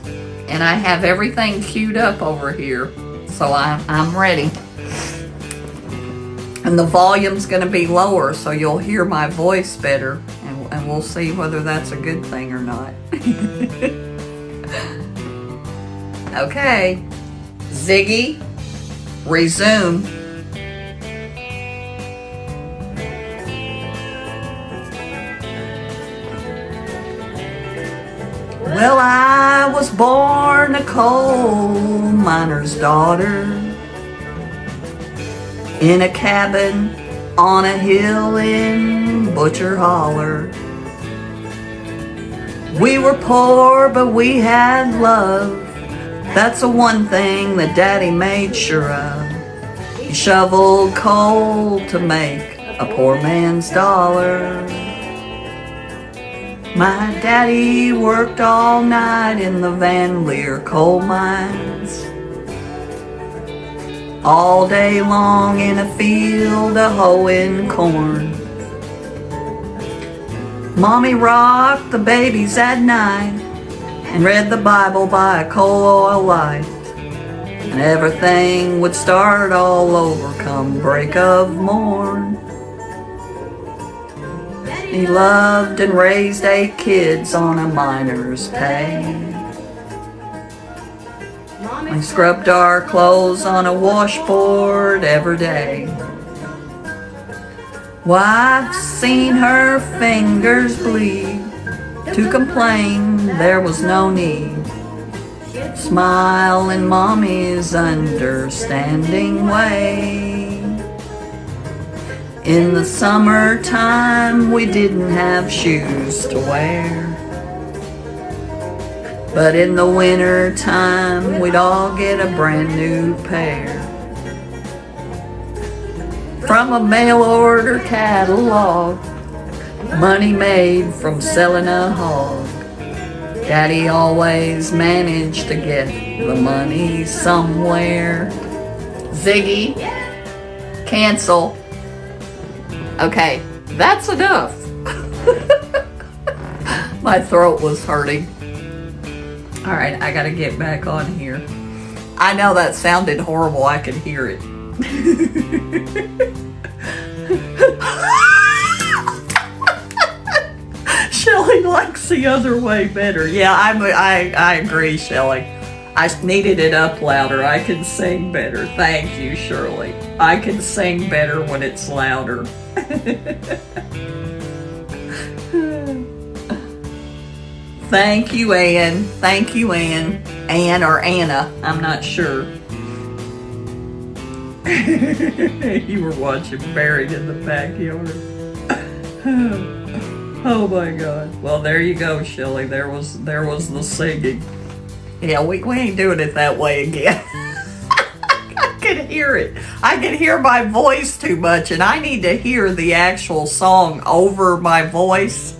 And I have everything queued up over here. So I'm ready. And the volume's going to be lower so you'll hear my voice better. And we'll see whether that's a good thing or not. Okay. Ziggy, resume. Well, I was born a coal miner's daughter in a cabin on a hill in Butcher Holler. We were poor, but we had love. That's the one thing that Daddy made sure of. He shoveled coal to make a poor man's dollar. My daddy worked all night in the Van Leer coal mines, all day long in a field a hoeing corn. Mommy rocked the babies at night and read the Bible by a coal oil light. And everything would start all over come break of morn. He loved and raised 8 kids on a miner's pay. We scrubbed our clothes on a washboard every day. Why, I've seen her fingers bleed. To complain there was no need. Smile in Mommy's understanding way. In the summertime we didn't have shoes to wear, but in the winter time we'd all get a brand new pair. From a mail order catalog, money made from selling a hog. Daddy always managed to get the money somewhere. Ziggy, cancel. Okay, that's enough. My throat was hurting. All right, I gotta get back on here. I know that sounded horrible. I could hear it. Shelly likes the other way better. Yeah, I agree, Shelly. I needed it up louder. I can sing better. Thank you, Shirley. I can sing better when it's louder. Thank you, Ann. Thank you, Ann. Ann or Anna. I'm not sure. You were watching Buried in the Backyard. Oh my God. Well, there you go, Shelley. There was the singing. Yeah, we ain't doing it that way again. I can hear it. I can hear my voice too much, and I need to hear the actual song over my voice.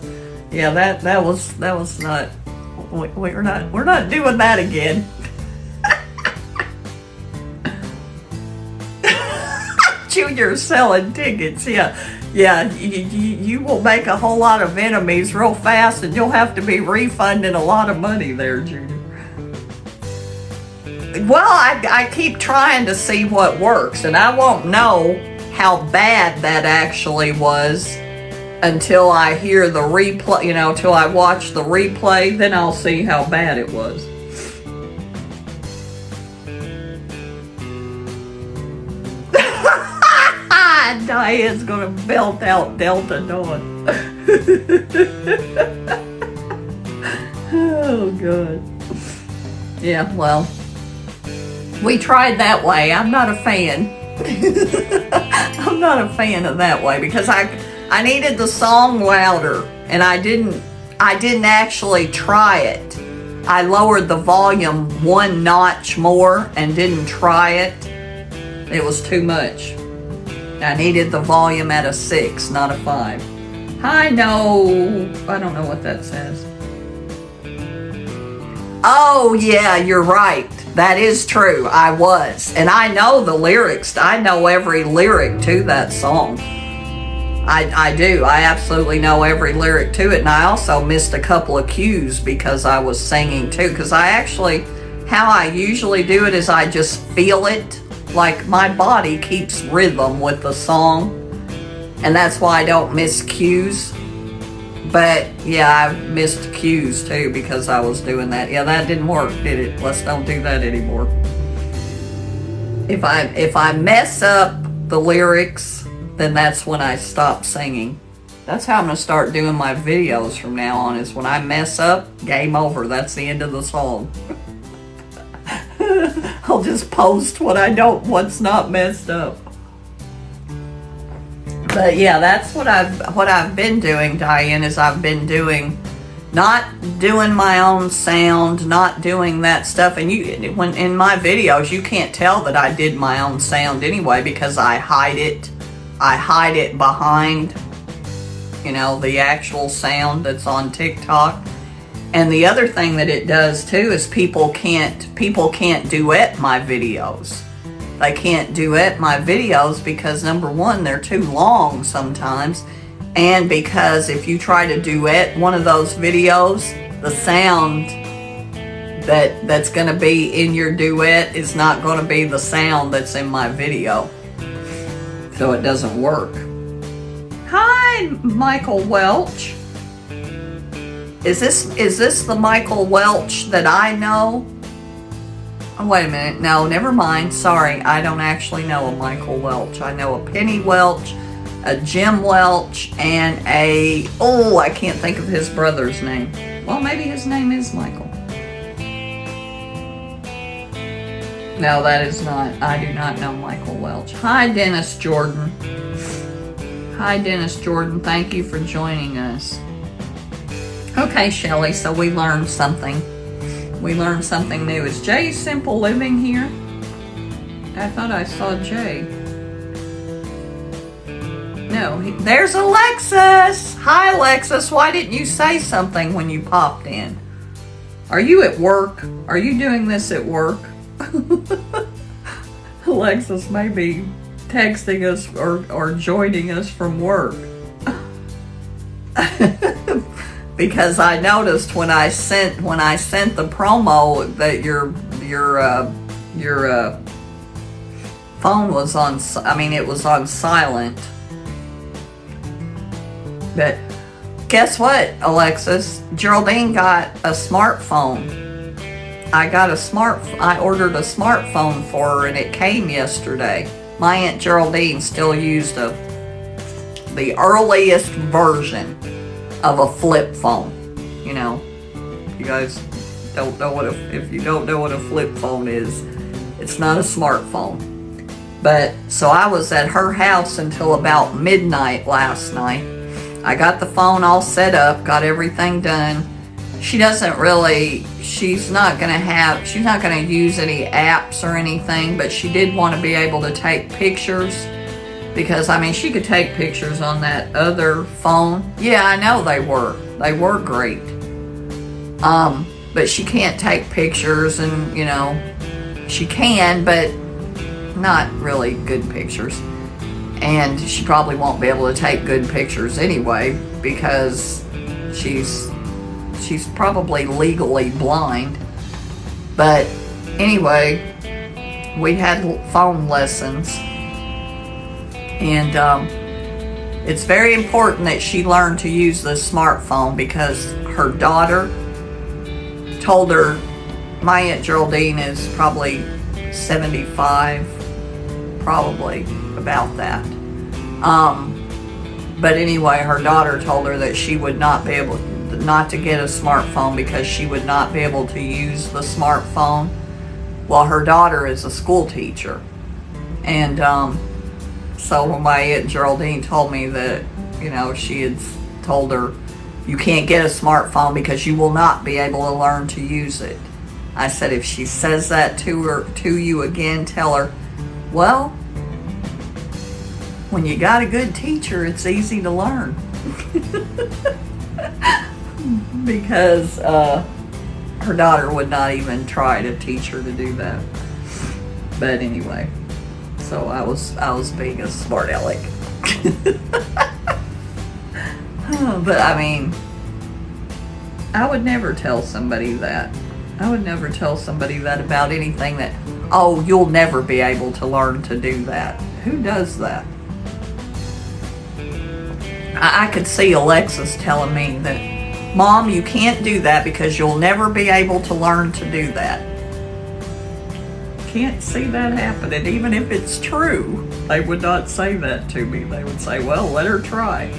Yeah, that was not. We're not doing that again. Junior selling tickets. Yeah, you will make a whole lot of enemies real fast, and you'll have to be refunding a lot of money there, Junior. Well, I keep trying to see what works, and I won't know how bad that actually was until I hear the replay, till I watch the replay, then I'll see how bad it was. Diane's gonna belt out Delta Dawn. Oh, God. Yeah, well, we tried that way. I'm not a fan. I'm not a fan of that way because I needed the song louder, and I didn't actually try it. I lowered the volume 1 notch more and didn't try it. It was too much. I needed the volume at a 6, not a 5. I know. I don't know what that says. Oh, yeah, you're right. That is true. I was. And I know the lyrics. I know every lyric to that song. I do. I absolutely know every lyric to it. And I also missed a couple of cues because I was singing too. Because I actually, how I usually do it is I just feel it. Like my body keeps rhythm with the song. And that's why I don't miss cues. But yeah, I missed cues too because I was doing that. Yeah, that didn't work, did it? Let's don't do that anymore. If I mess up the lyrics, then that's when I stop singing. That's how I'm gonna start doing my videos from now on, is when I mess up, game over. That's the end of the song. I'll just post what's not messed up. But yeah, that's what I've been doing, Diane, is I've been not doing my own sound, not doing that stuff. And when in my videos, you can't tell that I did my own sound anyway because I hide it. I hide it behind, the actual sound that's on TikTok. And the other thing that it does too is people can't duet my videos. They can't duet my videos because number one, they're too long sometimes. And because if you try to duet one of those videos, the sound that's going to be in your duet is not going to be the sound that's in my video. So it doesn't work. Hi, Michael Welch. Is this the Michael Welch that I know? Oh, wait a minute. No, never mind. Sorry, I don't actually know a Michael Welch. I know a Penny Welch, a Jim Welch, and I can't think of his brother's name. Well, maybe his name is Michael. No, that is not. I do not know Michael Welch. Hi, Dennis Jordan. Hi, Dennis Jordan. Thank you for joining us. Okay, Shelly, so we learned something. We learned something new. Is Jay Simple Living here? I thought I saw Jay. No, there's Alexis. Hi, Alexis. Why didn't you say something when you popped in? Are you at work? Are you doing this at work? Alexis may be texting us or joining us from work. Because I noticed when I sent the promo that your phone was on, it was on silent. But guess what, Alexis? Geraldine got a smartphone. I ordered a smartphone for her and it came yesterday. My Aunt Geraldine still used the earliest version of a flip phone. You guys don't know if you don't know what a flip phone is, it's not a smartphone. But so I was at her house until about midnight last night. I got the phone all set up, got everything done. She's not gonna use any apps or anything, but she did want to be able to take pictures. Because, she could take pictures on that other phone. Yeah, I know they were. They were great. But she can't take pictures and, she can, but not really good pictures. And she probably won't be able to take good pictures anyway because she's probably legally blind. But anyway, we had phone lessons. And it's very important that she learn to use the smartphone because her daughter told her, my Aunt Geraldine is probably 75, probably about that. But anyway, her daughter told her that she would not be able not to get a smartphone because she would not be able to use the smartphone. Well, her daughter is a school teacher. And so when my Aunt Geraldine told me that, she had told her, you can't get a smartphone because you will not be able to learn to use it. I said, if she says that to you again, tell her, well, when you got a good teacher, it's easy to learn. Because her daughter would not even try to teach her to do that. But anyway, so I was being a smart aleck. But I mean, I would never tell somebody that. I would never tell somebody that about anything that, oh, you'll never be able to learn to do that. Who does that? I could see Alexis telling me that, Mom, you can't do that because you'll never be able to learn to do that. Can't see that happening. Even if it's true, they would not say that to me. They would say, well, let her try.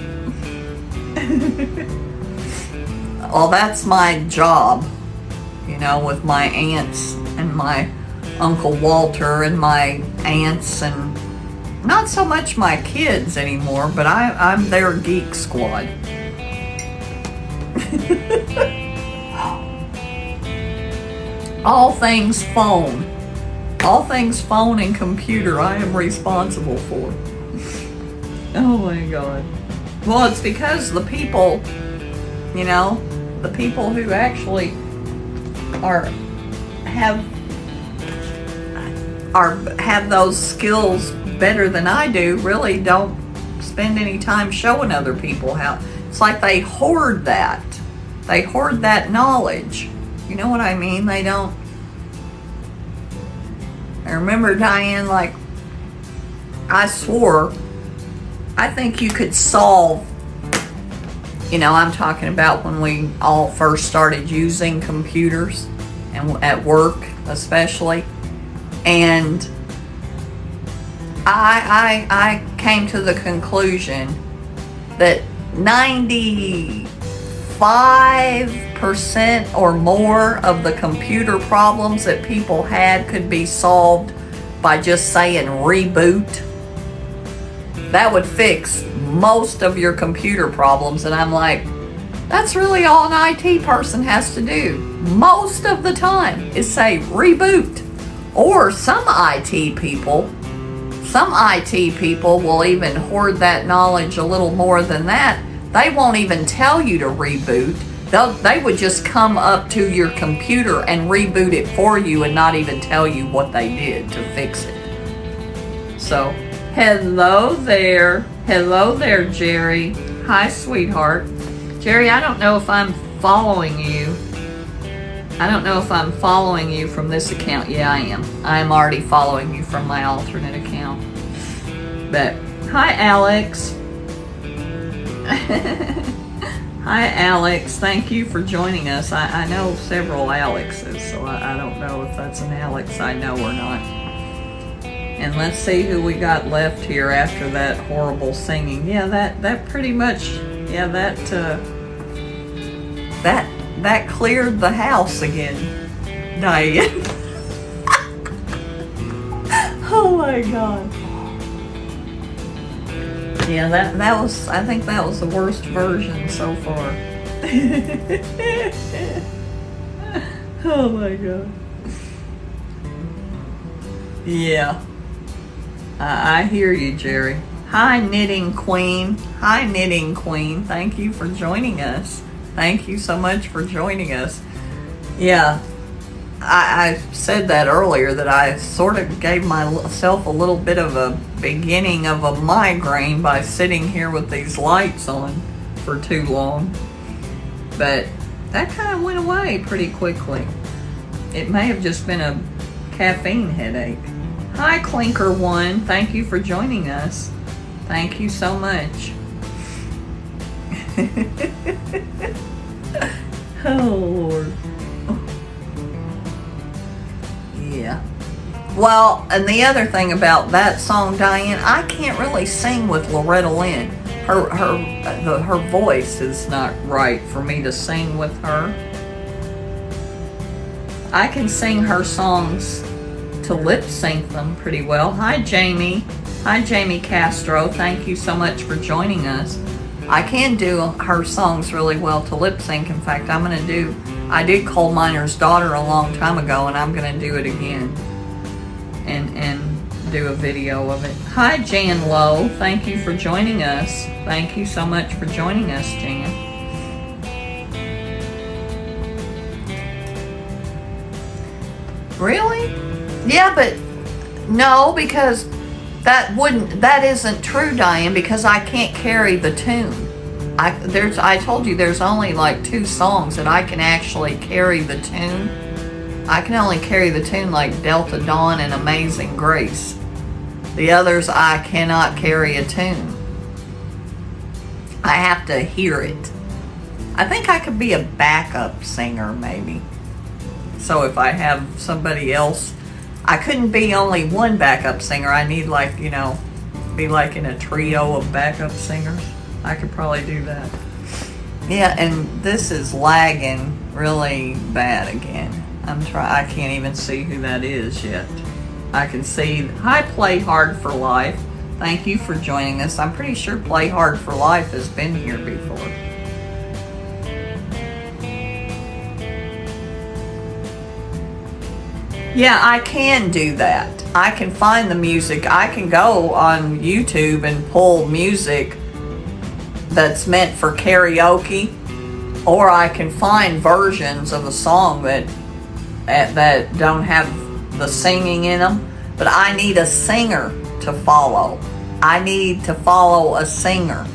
Well, that's my job, you know, with my aunts and my Uncle Walter and my aunts, and not so much my kids anymore, but I'm their geek squad. All things phone. All things phone and computer I am responsible for. Oh my God. Well, it's because the people, you know, the people who actually have those skills better than I do really don't spend any time showing other people how. It's like they hoard that. They hoard that knowledge. You know what I mean? They don't. I remember, Diane, like, I swore, I think you could solve, you know, I'm talking about when we all first started using computers, and at work especially, and I came to the conclusion that 95% or more of the computer problems that people had could be solved by just saying reboot. That would fix most of your computer problems. And I'm like, that's really all an IT person has to do most of the time is say reboot. Or some IT people will even hoard that knowledge a little more than that. They won't even tell you to reboot. They would just come up to your computer and reboot it for you and not even tell you what they did to fix it. So, hello there, Jerry. Hi, sweetheart. Jerry, I don't know if I'm following you. I don't know if I'm following you from this account. Yeah, I am. I'm already following you from my alternate account. But, hi, Alex. Hi, Alex. Thank you for joining us. I know several Alexes, so I don't know if that's an Alex I know or not. And let's see who we got left here after that horrible singing. Yeah, that pretty much, yeah, that cleared the house again, Diane. Oh my God. Yeah, that was, I think that was the worst version so far. Oh my God. Yeah. I hear you, Jerry. Hi, Knitting Queen. Hi, Knitting Queen. Thank you for joining us. Thank you so much for joining us. Yeah. I said that earlier, that I sort of gave myself a little bit of a beginning of a migraine by sitting here with these lights on for too long. But that kind of went away pretty quickly. It may have just been a caffeine headache. Hi, Clinker One. Thank you for joining us. Thank you so much. Oh, Lord. Yeah. Well, and the other thing about that song, Diane, I can't really sing with Loretta Lynn. Her voice is not right for me to sing with her. I can sing her songs to lip sync them pretty well. Hi, Jamie. Hi, Jamie Castro. Thank you so much for joining us. I can do her songs really well to lip sync. In fact, I did Coal Miner's Daughter a long time ago, and I'm going to do it again and do a video of it. Hi, Jan Lowe. Thank you for joining us. Thank you so much for joining us, Jan. Really? Yeah, but no, because that isn't true, Diane, because I can't carry the tune. I told you there's only like 2 songs that I can actually carry the tune. I can only carry the tune like Delta Dawn and Amazing Grace. The others I cannot carry a tune. I have to hear it. I think I could be a backup singer maybe. So if I have somebody else, I couldn't be only one backup singer. I need like, be like in a trio of backup singers. I could probably do that. Yeah, and this is lagging really bad again. I can't even see who that is yet. I can see, hi Play Hard for Life. Thank you for joining us. I'm pretty sure Play Hard for Life has been here before. Yeah, I can do that. I can find the music. I can go on YouTube and pull music that's meant for karaoke, or I can find versions of a song that don't have the singing in them, but I need a singer to follow. I need to follow a singer.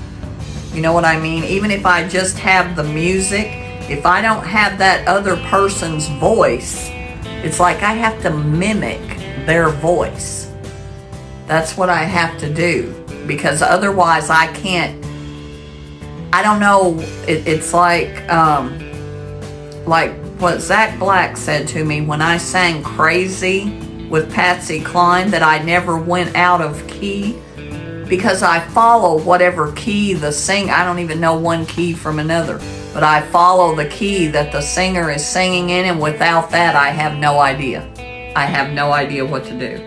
You know what I mean? Even if I just have the music, if I don't have that other person's voice, it's like I have to mimic their voice. That's what I have to do, because otherwise I can't. I don't know. It's like what Zach Black said to me when I sang Crazy with Patsy Cline, that I never went out of key, because I follow whatever key I don't even know one key from another, but I follow the key that the singer is singing in, and without that I have no idea. I have no idea what to do.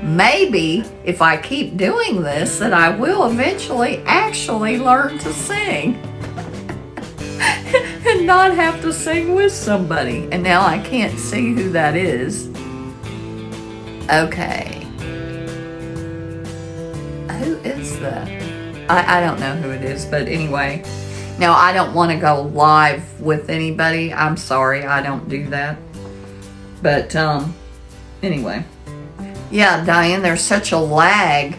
Maybe if I keep doing this, that I will eventually actually learn to sing and not have to sing with somebody. And now I can't see who that is. Okay. Who is that? I don't know who it is, but anyway. Now, I don't want to go live with anybody. I'm sorry, I don't do that. But, anyway. Yeah, Diane, there's such a lag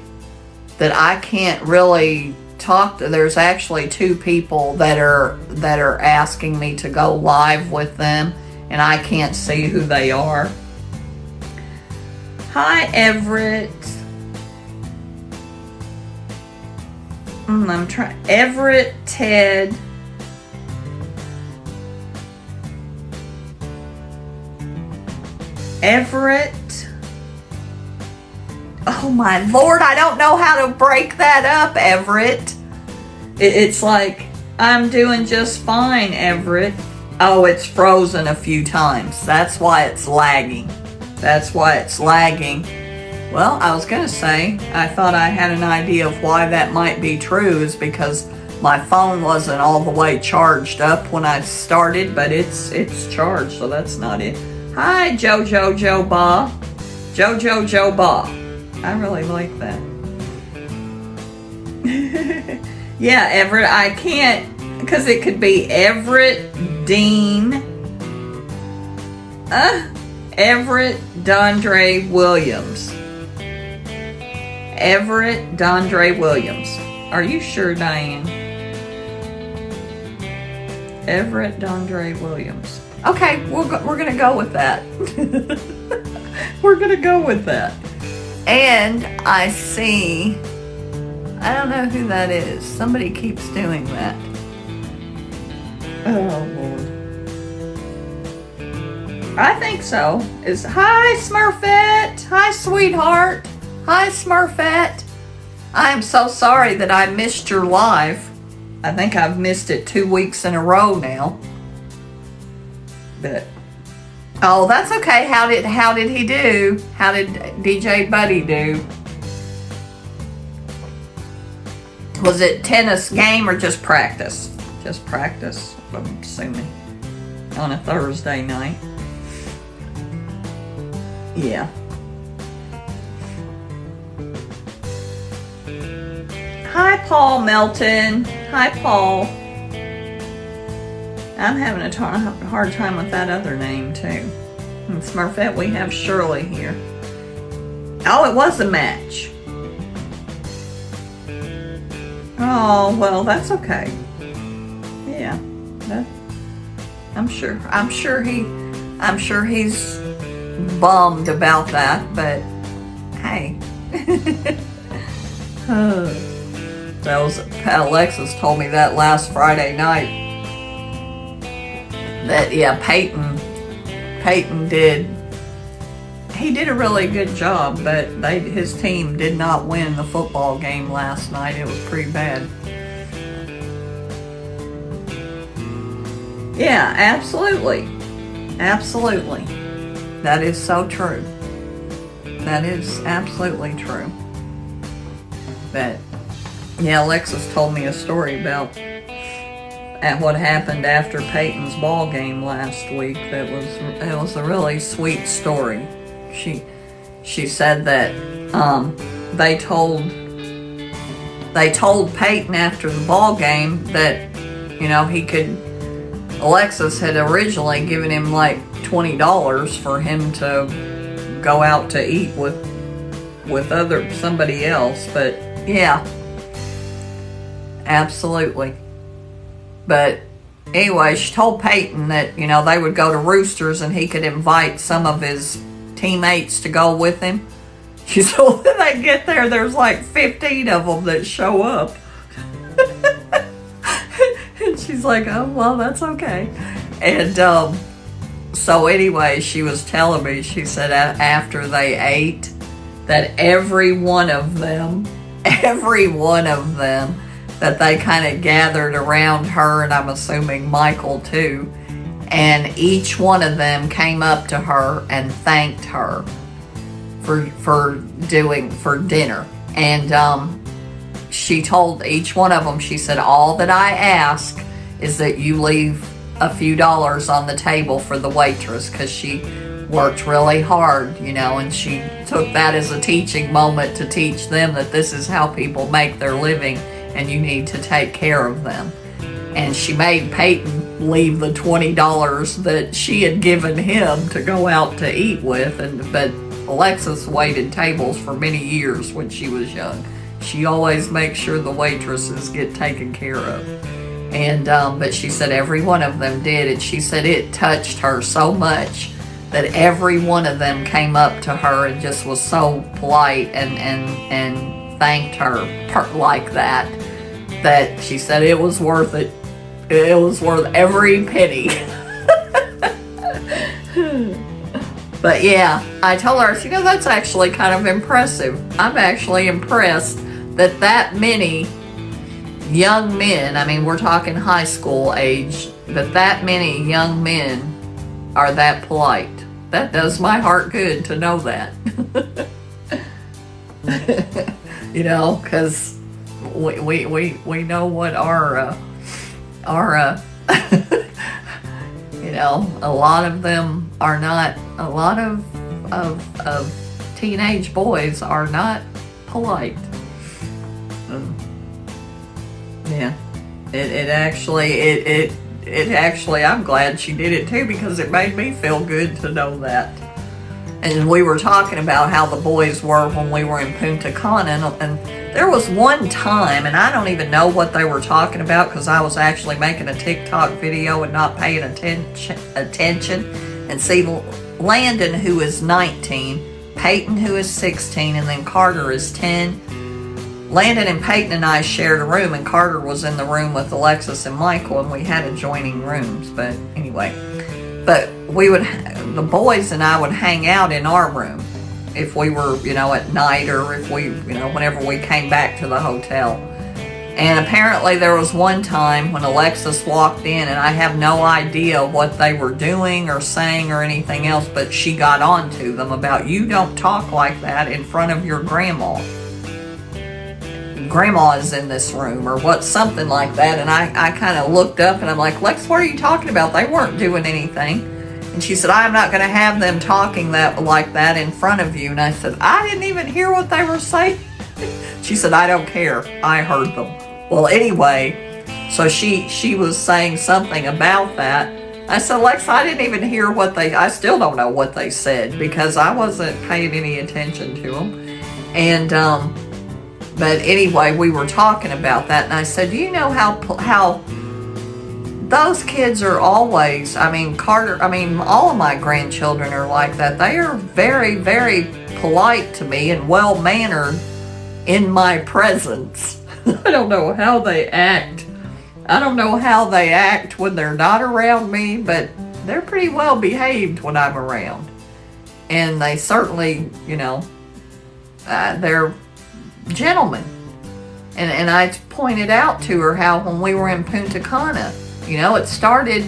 that I can't really talk to. There's actually 2 people that are asking me to go live with them, and I can't see who they are. Hi, Everett. I'm trying. Everett, Ted. Everett. Oh my Lord, I don't know how to break that up, Everett. It's like, I'm doing just fine, Everett. Oh, it's frozen a few times. That's why it's lagging. That's why it's lagging. Well, I was gonna say, I thought I had an idea of why that might be true, is because my phone wasn't all the way charged up when I started, but it's charged, so that's not it. Hi, Jojo Joe Ba. Jojo Joe Ba. I really like that. Yeah, Everett, I can't, because it could be Everett Dean. Everett Dondre Williams. Everett Dondre Williams. Are you sure, Diane? Everett Dondre Williams. Okay, we're going to go with that. We're going to go with that. And I see, I don't know who that is. Somebody keeps doing that. Oh, Lord. I think so. Hi, Smurfette. Hi, sweetheart. Hi, Smurfette. I'm so sorry that I missed your live. I think I've missed it 2 weeks in a row now. But oh, that's okay. How did he do? How did DJ Buddy do? Was it tennis game or just practice? Just practice, I'm assuming. On a Thursday night. Yeah. Hi, Paul Melton. Hi, Paul. I'm having a hard time with that other name, too. And Smurfette, we have Shirley here. Oh, it was a match. Oh, well, that's okay. Yeah, I'm sure he's bummed about that, but hey. Alexis told me that last Friday night. That, yeah, Peyton did a really good job, but his team did not win the football game last night. It was pretty bad. Yeah, absolutely. Absolutely. That is so true. That is absolutely true. But, yeah, Alexis told me a story about what happened after Peyton's ball game last week. It was a really sweet story. She said that they told Peyton after the ball game that, you know, Alexis had originally given him like $20 for him to go out to eat with somebody else, but yeah, absolutely. But anyway, she told Peyton that, you know, they would go to Roosters and he could invite some of his teammates to go with him. She said, well, when they get there, there's like 15 of them that show up. And she's like, oh, well, that's okay. And so anyway, she was telling me, she said after they ate, that every one of them, that they kind of gathered around her, and I'm assuming Michael too, and each one of them came up to her and thanked her for dinner. And she told each one of them, she said, all that I ask is that you leave a few dollars on the table for the waitress, because she worked really hard, you know, and she took that as a teaching moment to teach them that this is how people make their living and you need to take care of them. And she made Peyton leave the $20 that she had given him to go out to eat with, but Alexis waited tables for many years when she was young. She always makes sure the waitresses get taken care of. And but she said every one of them did, and she said it touched her so much that every one of them came up to her and just was so polite and thanked her like that, that she said it was worth it. It was worth every penny. But yeah, I told her, you know, that's actually kind of impressive. I'm actually impressed that many young men, I mean, we're talking high school age, that many young men are that polite. That does my heart good to know that. You know, because we know what our you know, a lot of them are not, a lot of teenage boys are not polite. Yeah, it actually, I'm glad she did it too, because it made me feel good to know that. And we were talking about how the boys were when we were in Punta Cana, and there was one time, and I don't even know what they were talking about because I was actually making a TikTok video and not paying attention. And see, Landon, who is 19, Peyton, who is 16, and then Carter is 10. Landon and Peyton and I shared a room, and Carter was in the room with Alexis and Michael, and we had adjoining rooms. But anyway, but the boys and I would hang out in our room if we were, you know, at night, or if we, you know, whenever we came back to the hotel. And apparently there was one time when Alexis walked in, and I have no idea what they were doing or saying or anything else, but she got on to them about, you don't talk like that in front of your grandma. Grandma is in this room, or what, something like that. And I kind of looked up and I'm like, Lex, what are you talking about? They weren't doing anything. And she said, I'm not going to have them talking like that in front of you. And I said, I didn't even hear what they were saying. She said, I don't care. I heard them. Well, anyway, so she was saying something about that. I said, Alexa, I didn't even hear I still don't know what they said because I wasn't paying any attention to them. And, but anyway, we were talking about that, and I said, do you know how those kids are always, all of my grandchildren are like that. They are very, very polite to me and well-mannered in my presence. I don't know how they act. I don't know how they act when they're not around me, but they're pretty well behaved when I'm around. And they certainly, they're gentlemen. And I pointed out to her how when we were in Punta Cana, it started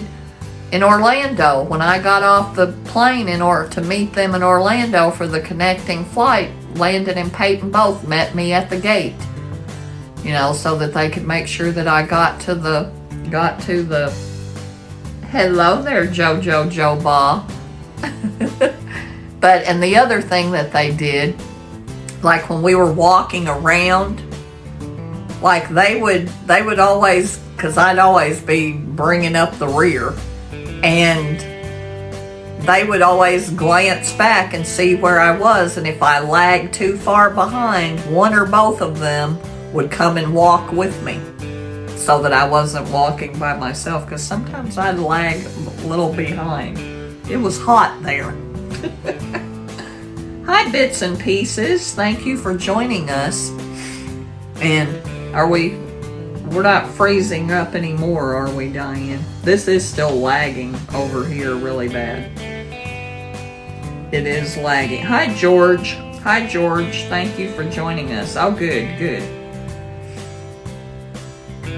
in Orlando when I got off the plane in order to meet them in Orlando for the connecting flight. Landon and Peyton both met me at the gate, so that they could make sure that I got to the hello there, Jojo Joe Ba. And the other thing that they did, like when we were walking around, like they would always, because I'd always be bringing up the rear, and they would always glance back and see where I was, and if I lagged too far behind, one or both of them would come and walk with me so that I wasn't walking by myself, because sometimes I'd lag a little behind. It was hot there. Hi, Bits and Pieces. Thank you for joining us. And we're not freezing up anymore, are we, Diane? This is still lagging over here really bad. It is lagging. Hi, George. Hi, George. Thank you for joining us. Oh, good.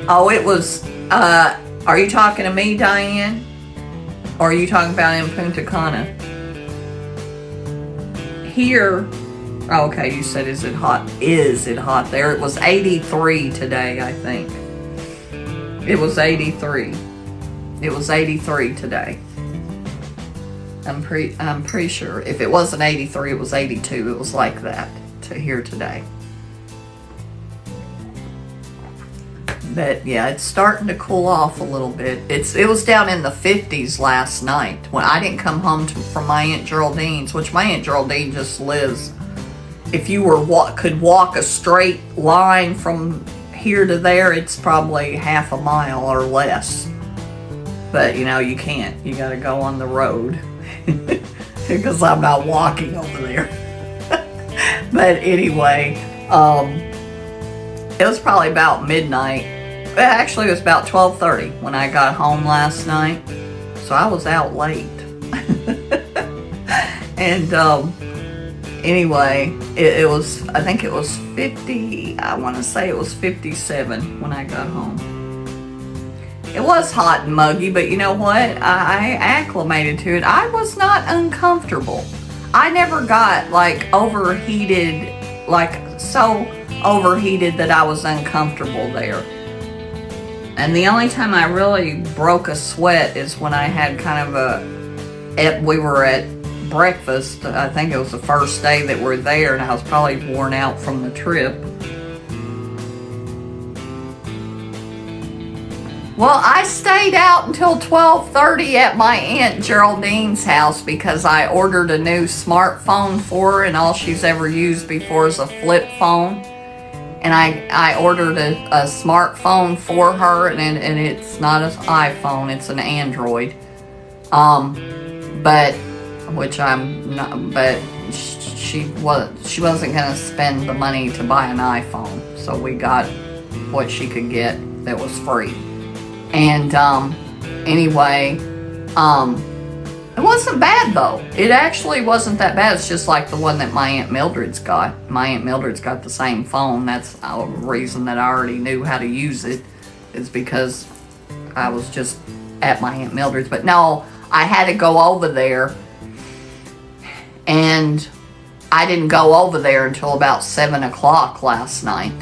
Oh, it was, are you talking to me, Diane? Or are you talking about in Punta Cana? Here, okay, you said, is it hot? Is it hot there? It was 83 today, I think. It was 83. It was 83 today. I'm pretty sure. If it wasn't 83, it was 82. It was like that to here today. But yeah, it's starting to cool off a little bit. It was down in the 50s last night when I didn't come home from my Aunt Geraldine's, which my Aunt Geraldine just lives. If you could walk a straight line from here to there, it's probably half a mile or less. But you can't. You got to go on the road because I'm not walking over there. But anyway, it was probably about midnight. Actually, it was about 12:30 when I got home last night, so I was out late. And anyway, it was, I think it was 50, I want to say it was 57 when I got home. It was hot and muggy, but you know what? I acclimated to it. I was not uncomfortable. I never got overheated, so overheated that I was uncomfortable there. And the only time I really broke a sweat is when I had we were at breakfast. I think it was the first day that we're there, and I was probably worn out from the trip. Well, I stayed out until 12:30 at my Aunt Geraldine's house because I ordered a new smartphone for her, and all she's ever used before is a flip phone. And I ordered a smartphone for her, and it's not an iPhone, it's an Android. But she wasn't gonna spend the money to buy an iPhone, so we got what she could get that was free. And anyway, it wasn't bad though. It actually wasn't that bad. It's just like the one that my Aunt Mildred's got. My Aunt Mildred's got the same phone. That's a reason that I already knew how to use it, is because I was just at my Aunt Mildred's. But no, I had to go over there, and I didn't go over there until about 7 o'clock last night.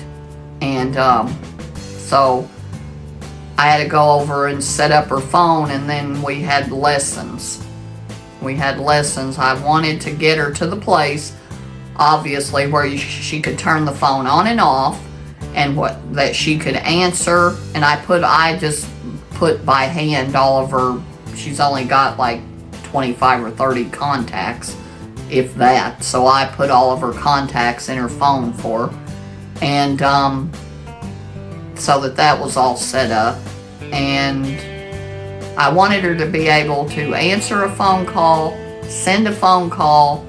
And so I had to go over and set up her phone, and then we had lessons. I wanted to get her to the place, obviously, where she could turn the phone on and off, and that she could answer. And I just put by hand all of her she's only got like 25 or 30 contacts, if that. So I put all of her contacts in her phone for her. And so that was all set up. And I wanted her to be able to answer a phone call, send a phone call,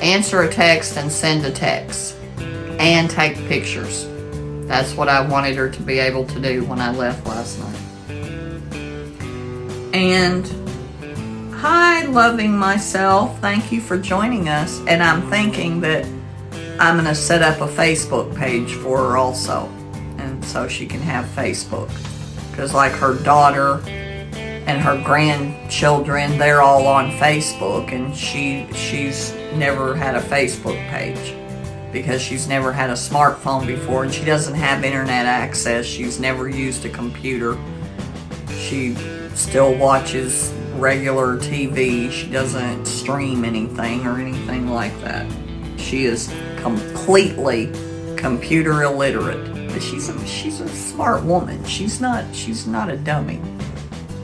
answer a text, and send a text, and take pictures. That's what I wanted her to be able to do when I left last night. And hi, loving myself. Thank you for joining us. And I'm thinking that I'm going to set up a Facebook page for her also. And so she can have Facebook. Because like her daughter and her grandchildren, they're all on Facebook. And she's never had a Facebook page. Because she's never had a smartphone before. And she doesn't have internet access. She's never used a computer. She still watches regular TV. She doesn't stream anything or anything like that. She is completely computer illiterate, but she's a smart woman. She's not a dummy,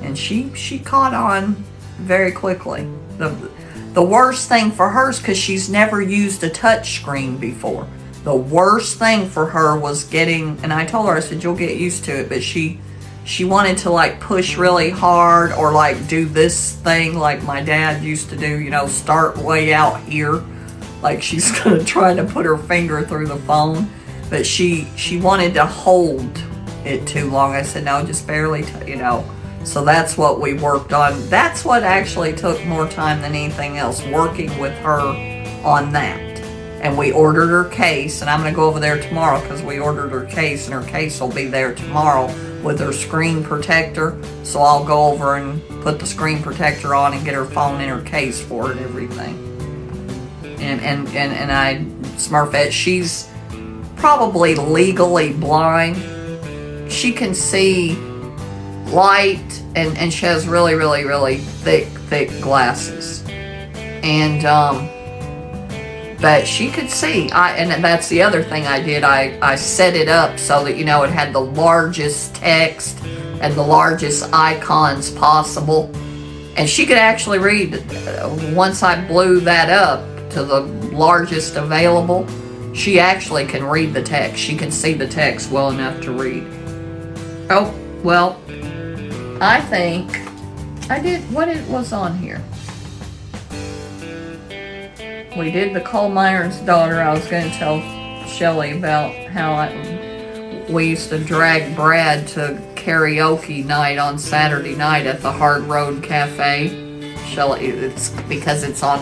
and she caught on very quickly. The worst thing for her is because she's never used a touch screen before. The worst thing for her was getting, and I told her, I said, you'll get used to it, but she wanted to like push really hard or like do this thing like my dad used to do, start way out here. Like she's gonna try to put her finger through the phone, but she wanted to hold it too long. I said, no, just barely, So that's what we worked on. That's what actually took more time than anything else, working with her on that. And we ordered her case, and I'm gonna go over there tomorrow because we ordered her case, and her case will be there tomorrow with her screen protector. So I'll go over and put the screen protector on and get her phone in her case for her and everything. And I, Smurfette, she's probably legally blind. She can see light, and she has really, really, really thick glasses. And, but she could see. And that's the other thing I did. I set it up so that, it had the largest text and the largest icons possible. And she could actually read. Once I blew that up to the largest available, she actually can read the text. She can see the text well enough to read. Oh, well, I think I did what it was on here. We did the coal miner's daughter. I was going to tell Shelly about how we used to drag Brad to karaoke night on Saturday night at the Hard Road Cafe. Shelly, it's because it's on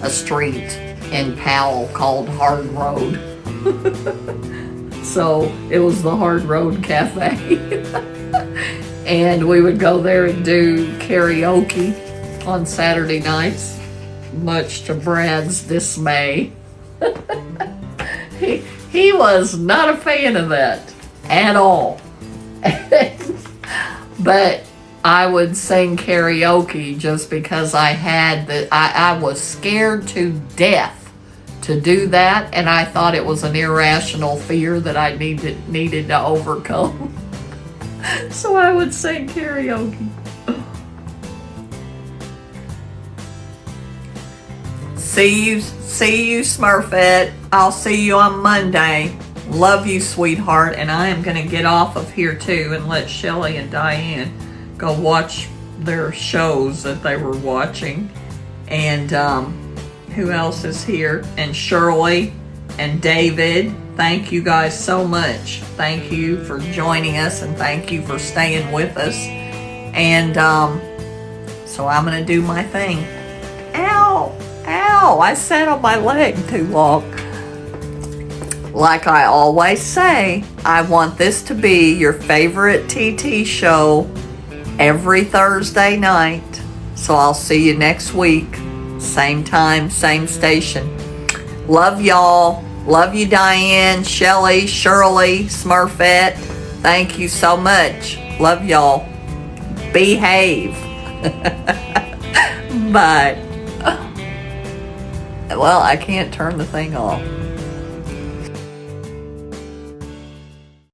a street in Powell called Hard Road. So it was the Hard Road Cafe. And we would go there and do karaoke on Saturday nights. Much to Brad's dismay. he was not a fan of that at all. But I would sing karaoke just because I was scared to death to do that, and I thought it was an irrational fear that I needed to overcome. So I would sing karaoke. See you, Smurfette. I'll see you on Monday. Love you, sweetheart. And I am going to get off of here too and let Shelly and Diane go watch their shows that they were watching. And who else is here? And Shirley and David. Thank you guys so much. Thank you for joining us, and thank you for staying with us. And so I'm going to do my thing. Ow! Ow! I sat on my leg too long. Like I always say, I want this to be your favorite TT show every Thursday night. So I'll see you next week. Same time, same station. Love y'all. Love you, Diane, Shelly, Shirley, Smurfette. Thank you so much. Love y'all. Behave. Bye. Well, I can't turn the thing off.